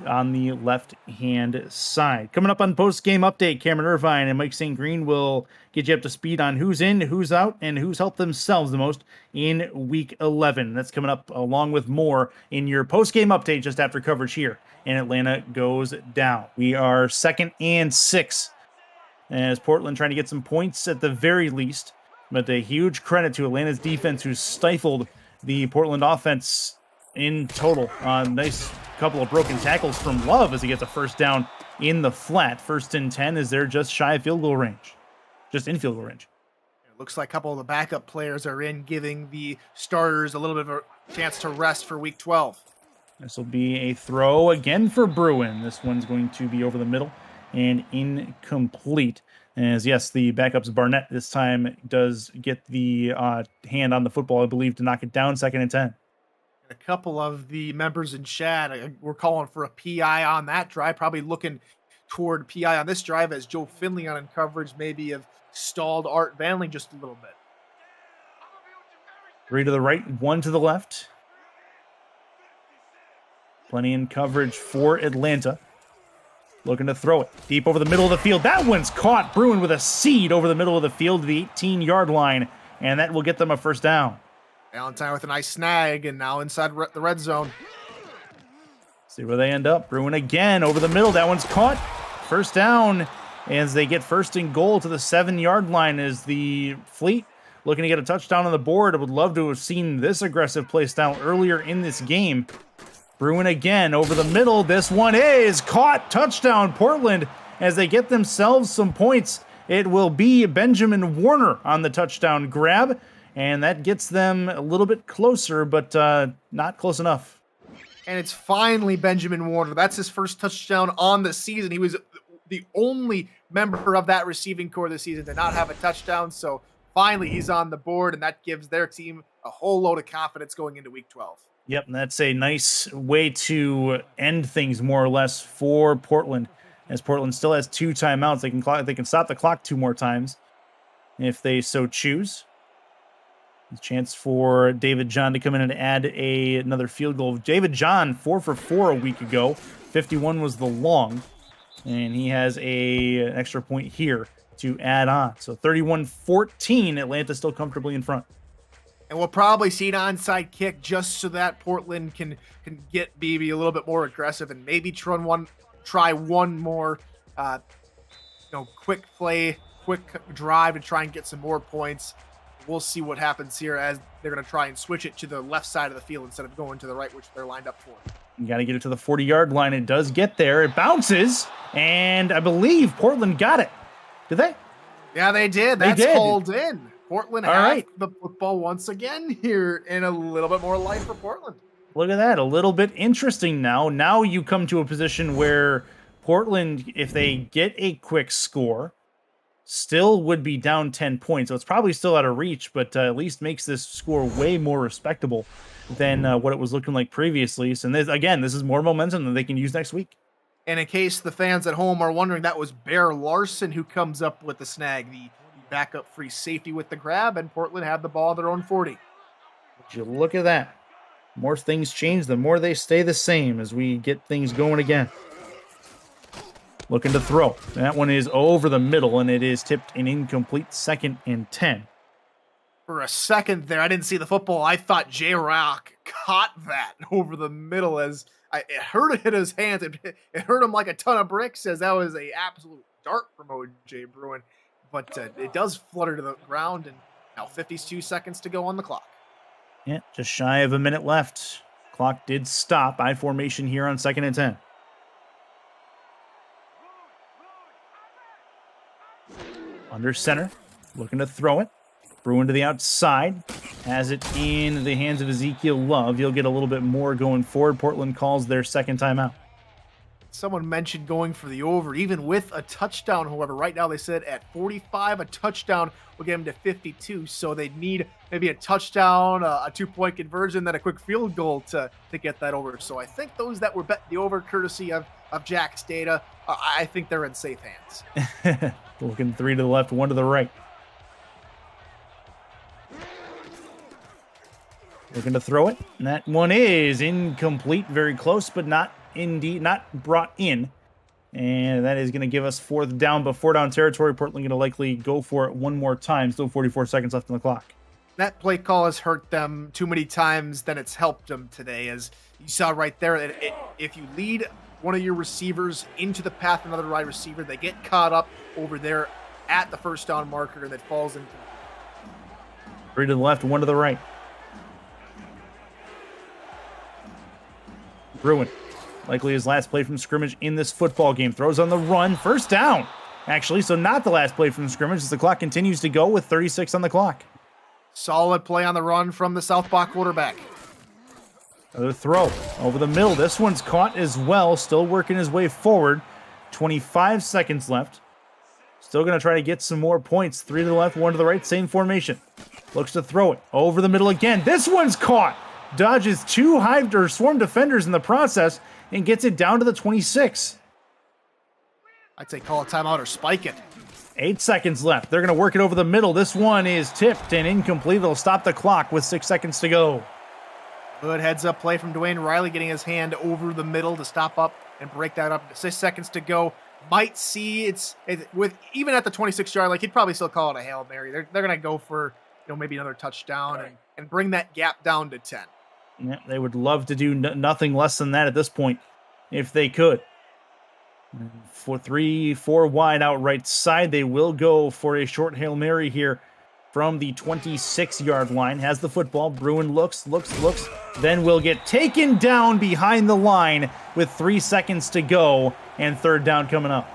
on the left-hand side. Coming up on post-game update, Cameron Irvine and Mike St. Green will get you up to speed on who's in, who's out, and who's helped themselves the most in Week 11. That's coming up along with more in your post-game update just after coverage here, and Atlanta goes down. We are 2nd and 6 as Portland trying to get some points at the very least. But a huge credit to Atlanta's defense, who stifled the Portland offense in total. Nice couple of broken tackles from Love as he gets a first down in the flat. 1st and 10 as they're just shy of field goal range. Just in field goal range. It looks like a couple of the backup players are in, giving the starters a little bit of a chance to rest for Week 12. This will be a throw again for Bruin. This one's going to be over the middle and incomplete. As yes, the backups Barnett this time does get the hand on the football, I believe, to knock it down. 2nd and 10. A couple of the members in chat were calling for a PI on that drive, probably looking toward PI on this drive as Joe Finley on coverage maybe have stalled Art Vanley just a little bit. 3 to the right, 1 to the left. Plenty in coverage for Atlanta. Looking to throw it deep over the middle of the field. That one's caught. Bruin with a seed over the middle of the field to the 18-yard line, and that will get them a first down. Valentine with a nice snag, and now inside the red zone. See where they end up. Bruin again over the middle. That one's caught. First down as they get 1st and goal to the 7-yard line as the Fleet looking to get a touchdown on the board. I would love to have seen this aggressive play style earlier in this game. Bruin again over the middle. This one is caught. Touchdown, Portland, as they get themselves some points. It will be Benjamin Warner on the touchdown grab, and that gets them a little bit closer, but not close enough. And it's finally Benjamin Warner. That's his first touchdown on the season. He was the only member of that receiving corps this season to not have a touchdown, so finally he's on the board, and that gives their team a whole load of confidence going into Week 12. Yep, and that's a nice way to end things more or less for Portland, as Portland still has 2 timeouts. They can stop the clock 2 more times if they so choose. A chance for David John to come in and add another field goal. David John, 4 for 4 a week ago. 51 was the long, and he has an extra point here to add on. So 31-14, Atlanta still comfortably in front. And we'll probably see an onside kick just so that Portland can get maybe a little bit more aggressive and maybe try one more quick play, quick drive to try and get some more points. We'll see what happens here as they're going to try and switch it to the left side of the field instead of going to the right, which they're lined up for. You got to get it to the 40-yard line. It does get there. It bounces, and I believe Portland got it. Did they? Yeah, they did. That's called in. Portland has the football once again here, and a little bit more life for Portland. Look at that. A little bit interesting now. Now you come to a position where Portland, if they get a quick score, still would be down 10 points. So it's probably still out of reach, but at least makes this score way more respectable than what it was looking like previously. So this is more momentum that they can use next week. And in case the fans at home are wondering, that was Bear Larson who comes up with the snag, the backup free safety with the grab, and Portland have the ball on their own 40. Would you look at that? The more things change, the more they stay the same as we get things going again. Looking to throw. That one is over the middle, and it is tipped an incomplete 2nd and 10. For a second there, I didn't see the football. I thought J-Rock caught that over the middle as it hurt it hit his hands. It hurt him like a ton of bricks, as that was a absolute dart from O.J. Bruin. But it does flutter to the ground, and now 52 seconds to go on the clock. Yeah, just shy of a minute left. Clock did stop. I formation here on 2nd and 10. Under center, looking to throw it. Bruin to the outside, has it in the hands of Ezekiel Love. He'll get a little bit more going forward. Portland calls their 2nd timeout. Someone mentioned going for the over, even with a touchdown. However, right now they said at 45, a touchdown will get them to 52. So they need maybe a touchdown, a 2-point conversion, then a quick field goal to get that over. So I think those that were bet the over, courtesy of Jack's data, I think they're in safe hands. Looking 3 to the left, 1 to the right. Looking to throw it. And that one is incomplete, very close, but not brought in. And that is going to give us 4th down, but 4 down territory. Portland going to likely go for it one more time. Still 44 seconds left on the clock. That play call has hurt them too many times than it's helped them today. As you saw right there, if you lead one of your receivers into the path of another wide receiver, they get caught up over there at the 1st down marker that falls into. 3 to the left, 1 to the right. Bruin, likely his last play from scrimmage in this football game. Throws on the run, 1st down. Actually, so not the last play from scrimmage as the clock continues to go with 36 on the clock. Solid play on the run from the Southpaw quarterback. Another throw over the middle. This one's caught as well. Still working his way forward. 25 seconds left. Still going to try to get some more points. 3 to the left, 1 to the right. Same formation. Looks to throw it over the middle again. This one's caught. Dodges 2 hive or swarm defenders in the process and gets it down to the 26. I'd say call a timeout or spike it. 8 seconds left. They're going to work it over the middle. This one is tipped and incomplete. It'll stop the clock with 6 seconds to go. Good heads-up play from Dwayne Riley, getting his hand over the middle to stop up and break that up. 6 seconds to go. Might see it's with even at the 26-yard, like he'd probably still call it a Hail Mary. They're going to go for maybe another touchdown and bring that gap down to 10. Yeah, they would love to do nothing less than that at this point, if they could. For 3-4 wide out right side, they will go for a short Hail Mary here from the 26-yard line. Has the football. Bruin looks, then will get taken down behind the line with 3 seconds to go and 3rd down coming up.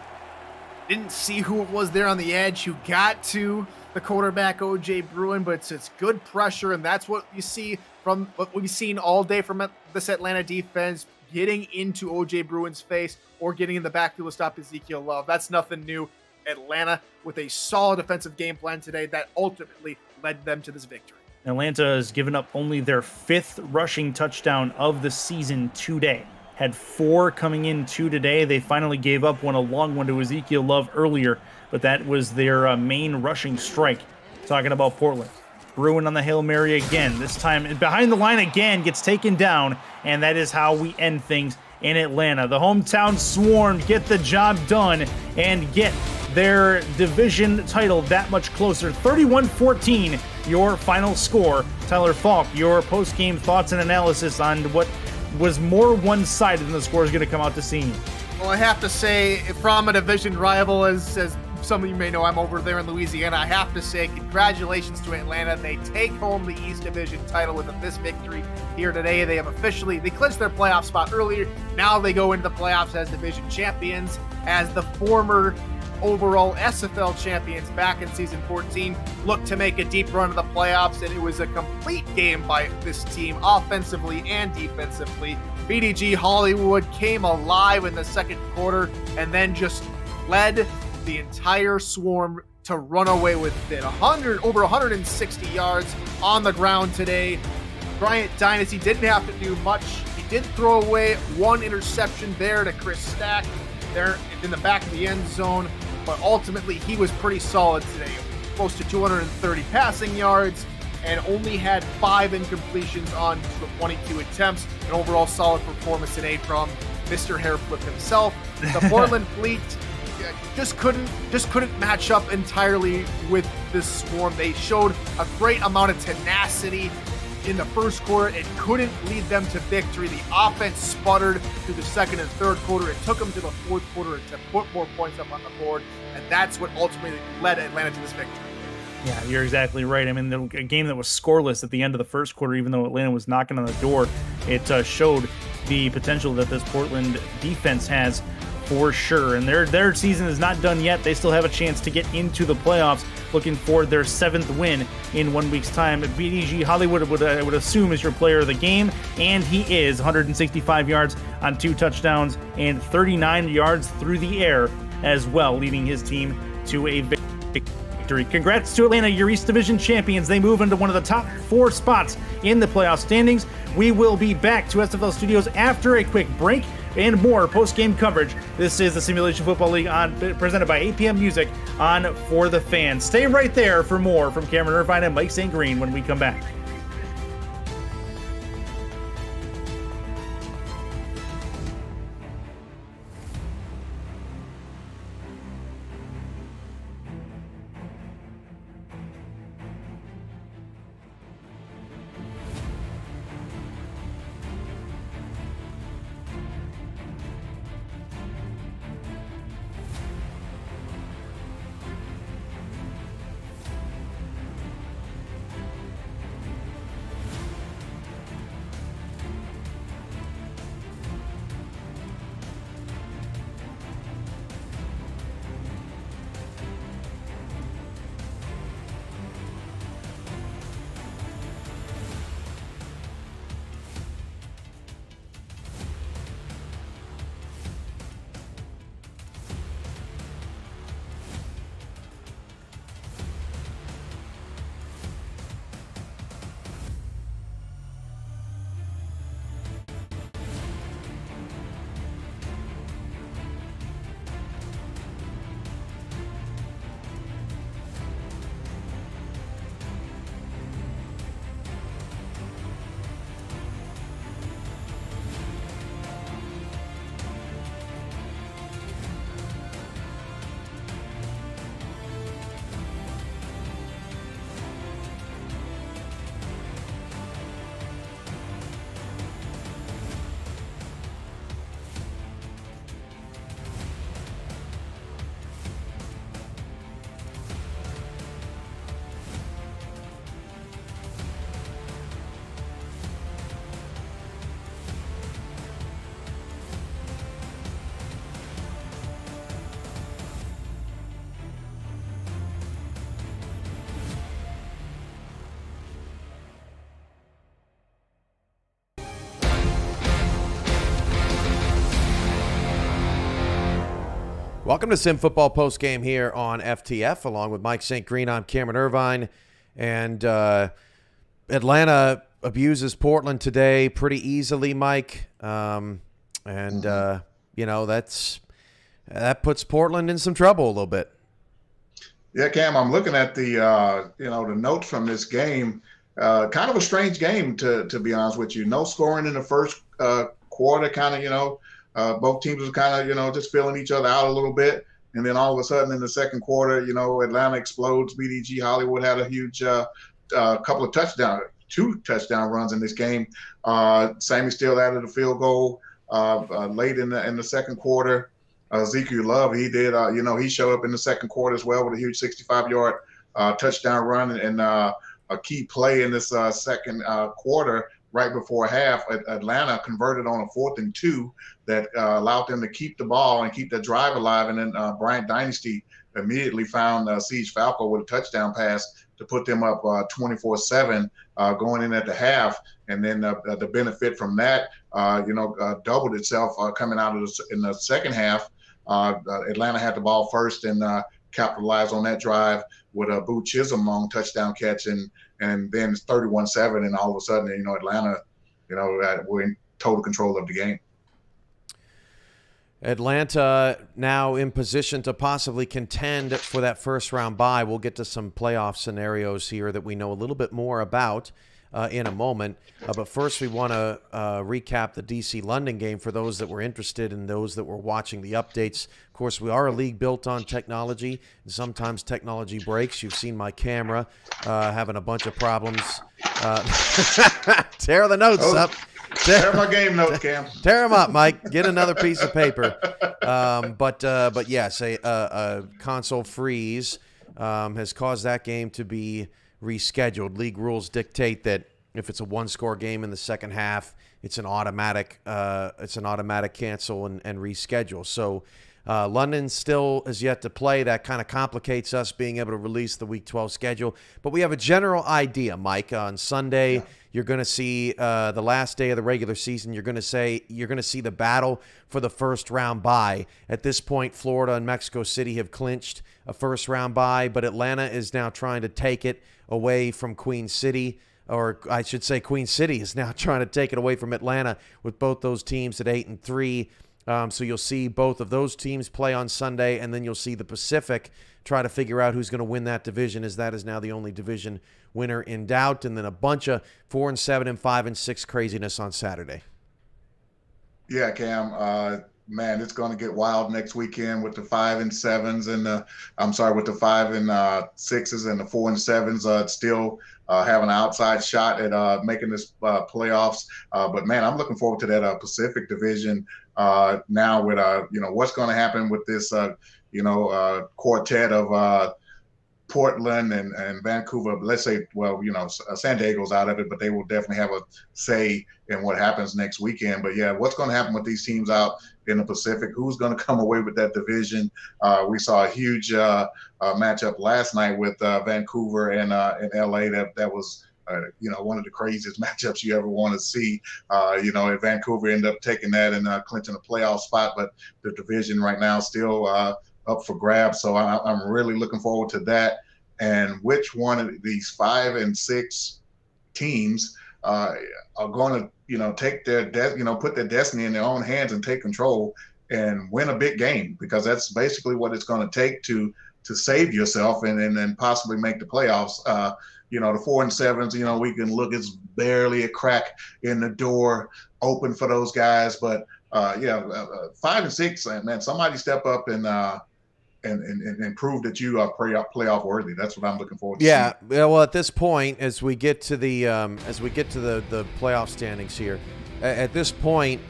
Didn't see who it was there on the edge who got to the quarterback, O.J. Bruin, but it's good pressure, and that's what you see from what we've seen all day from this Atlanta defense, getting into O.J. Bruin's face or getting in the backfield to stop Ezekiel Love. That's nothing new. Atlanta with a solid defensive game plan today that ultimately led them to this victory. Atlanta has given up only their 5th rushing touchdown of the season today. Had 4 coming in 2 today. They finally gave up one, a long one to Ezekiel Love earlier, but that was their main rushing strike. Talking about Portland. Bruin on the Hail Mary again. This time behind the line again, gets taken down, and that is how we end things in Atlanta. The hometown Swarm get the job done and get their division title that much closer. 31-14, your final score. Tyler Falk, your post-game thoughts and analysis on what was more one-sided than the score is going to come out to seem. Well, I have to say, from a division rival, as some of you may know, I'm over there in Louisiana. I have to say, congratulations to Atlanta. They take home the East Division title with this victory here today. They clinched their playoff spot earlier. Now they go into the playoffs as division champions, as the former overall SFL champions back in season 14 look to make a deep run to the playoffs, and it was a complete game by this team offensively and defensively. BDG Hollywood came alive in the second quarter and then just led the entire Swarm to run away with it. Over 160 yards on the ground today. Bryant Dynasty didn't have to do much did throw away one interception there to Chris Stack there in the back of the end zone, but ultimately he was pretty solid today. Close to 230 passing yards and only had 5 incompletions on 22 attempts. An overall solid performance today from Mr. Hairflip himself. The Portland Fleet just couldn't match up entirely with this Swarm. They showed a great amount of tenacity in the first quarter. It couldn't lead them to victory. The offense sputtered through the second and third quarter. It took them to the fourth quarter to put more points up on the board, and that's what ultimately led Atlanta to this victory. Yeah, you're exactly right. I mean, a game that was scoreless at the end of the first quarter, even though Atlanta was knocking on the door, it showed the potential that this Portland defense has for sure. And their season is not done yet. They still have a chance to get into the playoffs, looking for their 7th win in 1 week's time. BDG Hollywood I would assume is your player of the game, and he is. 165 yards on 2 touchdowns and 39 yards through the air as well, leading his team to a victory. Congrats to Atlanta, your East Division champions. They move into one of the top 4 spots in the playoff standings. We will be back to SFL Studios after a quick break and more post-game coverage. This is the Simulation Football League presented by APM Music on For the Fans. Stay right there for more from Cameron Irvine and Mike St. Green when we come back. Welcome to Sim Football Post Game here on FTF, along with Mike St. Green. I'm Cameron Irvine, and Atlanta abuses Portland today pretty easily, Mike. You know, that puts Portland in some trouble a little bit. Yeah, Cam, I'm looking at the the notes from this game. Kind of a strange game to be honest with you. No scoring in the first quarter. Kind of both teams were kind of just feeling each other out a little bit, and then all of a sudden in the second quarter, Atlanta explodes. BDG Hollywood had a huge couple of two touchdown runs in this game. Sammy still added a field goal late in the second quarter. Ezekiel Love, he did, he showed up in the second quarter as well with a huge 65-yard touchdown run, and a key play in this second quarter right before half. Atlanta converted on a 4th and 2 that allowed them to keep the ball and keep the drive alive, and then Bryant Dynasty immediately found Siege Falco with a touchdown pass to put them up 24-7 going in at the half. And then the benefit from that, doubled itself coming out of in the second half. Atlanta had the ball first and capitalized on that drive with a Boo Chisholm long touchdown catch, and then it's 31-7, and all of a sudden, Atlanta, we're total control of the game. Atlanta now in position to possibly contend for that first round bye. We'll get to some playoff scenarios here that we know a little bit more about in a moment. But first, we want to recap the DC London game for those that were interested and those that were watching the updates. Of course, we are a league built on technology, and sometimes technology breaks. You've seen my camera having a bunch of problems. Tear the notes up. Tear my game notes, Cam. Tear them up, Mike. Get another piece of paper. But yes, a console freeze has caused that game to be rescheduled. League rules dictate that if it's a one-score game in the second half, it's an automatic cancel and reschedule. So London still is yet to play. That kind of complicates us being able to release the Week 12 schedule. But we have a general idea, Mike. On Sunday, you're going to see the last day of the regular season. You're going to see the battle for the first round bye. At this point, Florida and Mexico City have clinched a first round bye, but Atlanta is now trying to take it away from Queen City. Or I should say Queen City is now trying to take it away from Atlanta with both those teams at 8-3. So you'll see both of those teams play on Sunday, and then you'll see the Pacific try to figure out who's going to win that division, as that is now the only division winner in doubt, and then a bunch of 4-7 and 5-6 craziness on Saturday. Yeah, Cam. Man, it's going to get wild next weekend with the 5-7s and with the 5-6s and the 4-7s still having an outside shot at making this playoffs. But man, I'm looking forward to that Pacific Division now with what's going to happen with this quartet of Portland and Vancouver. Let's say, San Diego's out of it, but they will definitely have a say in what happens next weekend. But yeah, what's going to happen with these teams out in the Pacific? Who's going to come away with that division? We saw a huge matchup last night with Vancouver and LA. That was one of the craziest matchups you ever want to see. Vancouver ended up taking that and clinching a playoff spot, but the division right now still up for grabs. So I'm really looking forward to that. And which one of these 5 and 6 teams are going to take their put their destiny in their own hands and take control and win a big game, because that's basically what it's going to take to save yourself and then possibly make the playoffs. The 4-7s, we can look, it's barely a crack in the door open for those guys. But 5 and 6, man, somebody step up and prove that you are playoff worthy. That's what I'm looking forward to. Yeah, well, at this point, as we get to the playoff standings here, at this point,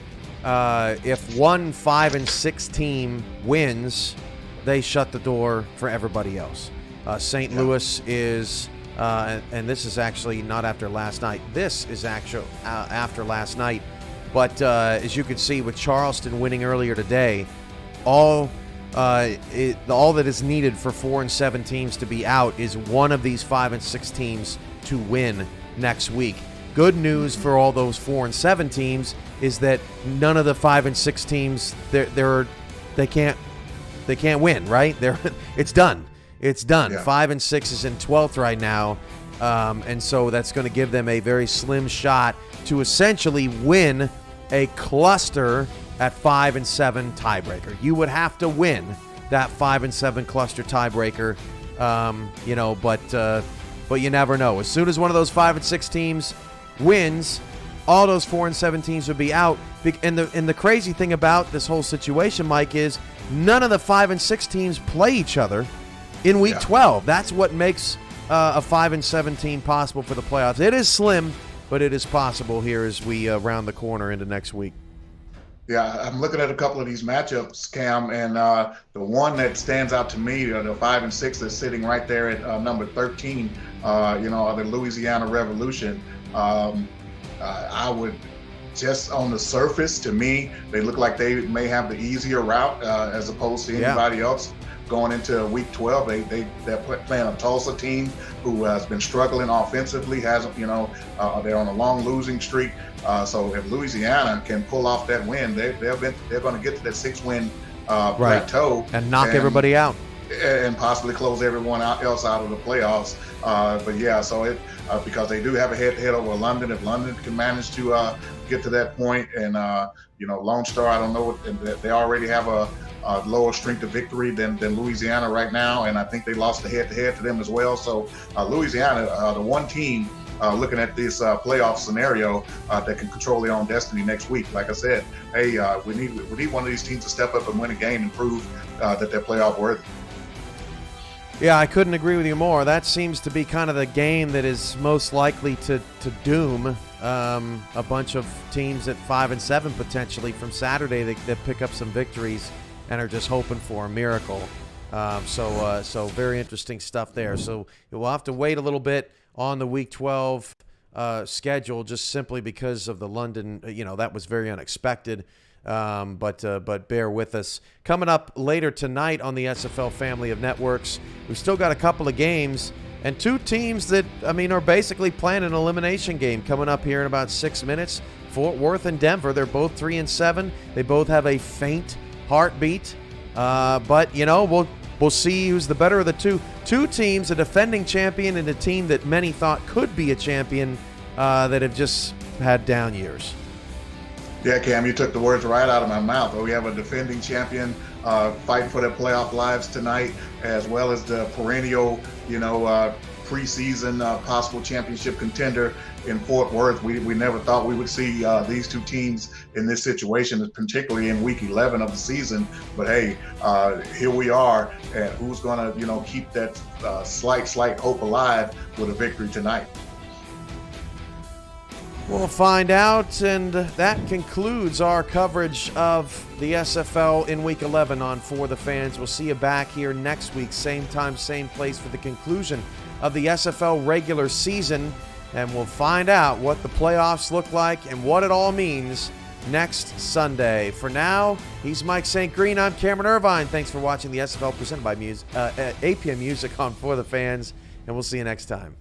if one 5 and 6 team wins, they shut the door for everybody else. St. Louis is, and this is actually not after last night. This is actually after last night. But as you can see, with Charleston winning earlier today, all that is needed for 4 and 7 teams to be out is one of these 5 and 6 teams to win next week. Good news for all those 4 and 7 teams is that none of the 5 and 6 teams they can't win, right? It's done. It's done. Yeah. 5 and 6 is in 12th right now, and so that's going to give them a very slim shot to essentially win a cluster at 5 and 7 tiebreaker. You would have to win that 5 and 7 cluster tiebreaker, but you never know. As soon as one of those 5 and 6 teams wins, all those 4 and 7 teams would be out. And the crazy thing about this whole situation, Mike, is none of the 5 and 6 teams play each other in Week 12. That's what makes a 5 and 7 team possible for the playoffs. It is slim, but it is possible here as we round the corner into next week. Yeah, I'm looking at a couple of these matchups, Cam, and the one that stands out to me, the 5 and 6 that's sitting right there at number 13, the Louisiana Revolution. I would, just on the surface, to me, they look like they may have the easier route as opposed to anybody else going into Week 12. They're playing a Tulsa team who has been struggling offensively, they're on a long losing streak. So if Louisiana can pull off that win, they're going to get to that 6-win plateau and knock everybody out and possibly close everyone else out of the playoffs. Because they do have a head over London. If London can manage to get to that point. And Lone Star, I don't know, they already have a lower strength of victory than Louisiana right now, and I think they lost the head-to-head to them as well. So Louisiana, the one team looking at this playoff scenario that can control their own destiny next week. Like I said, hey, we need one of these teams to step up and win a game and prove that they're playoff worthy. Yeah, I couldn't agree with you more. That seems to be kind of the game that is most likely to doom a bunch of teams at 5-7 potentially from Saturday that pick up some victories and are just hoping for a miracle. So very interesting stuff there. So we'll have to wait a little bit on the Week 12 schedule, just simply because of the London. That was very unexpected. But bear with us. Coming up later tonight on the SFL family of networks, we've still got a couple of games and two teams that, are basically playing an elimination game coming up here in about 6 minutes. Fort Worth and Denver, they're both 3-7. They both have a faint heartbeat. But we'll see who's the better of the two. Two teams, a defending champion and a team that many thought could be a champion that have just had down years. Yeah, Cam, you took the words right out of my mouth. We have a defending champion fighting for their playoff lives tonight, as well as the perennial, preseason possible championship contender in Fort Worth. We never thought we would see these two teams in this situation, particularly in Week 11 of the season. But hey, here we are, and who's going to, keep that slight hope alive with a victory tonight? We'll find out, and that concludes our coverage of the SFL in Week 11 on For the Fans. We'll see you back here next week, same time, same place, for the conclusion of the SFL regular season, and we'll find out what the playoffs look like and what it all means next Sunday. For now, he's Mike St. Green. I'm Cameron Irvine. Thanks for watching the SFL presented by APM Music on For the Fans, and we'll see you next time.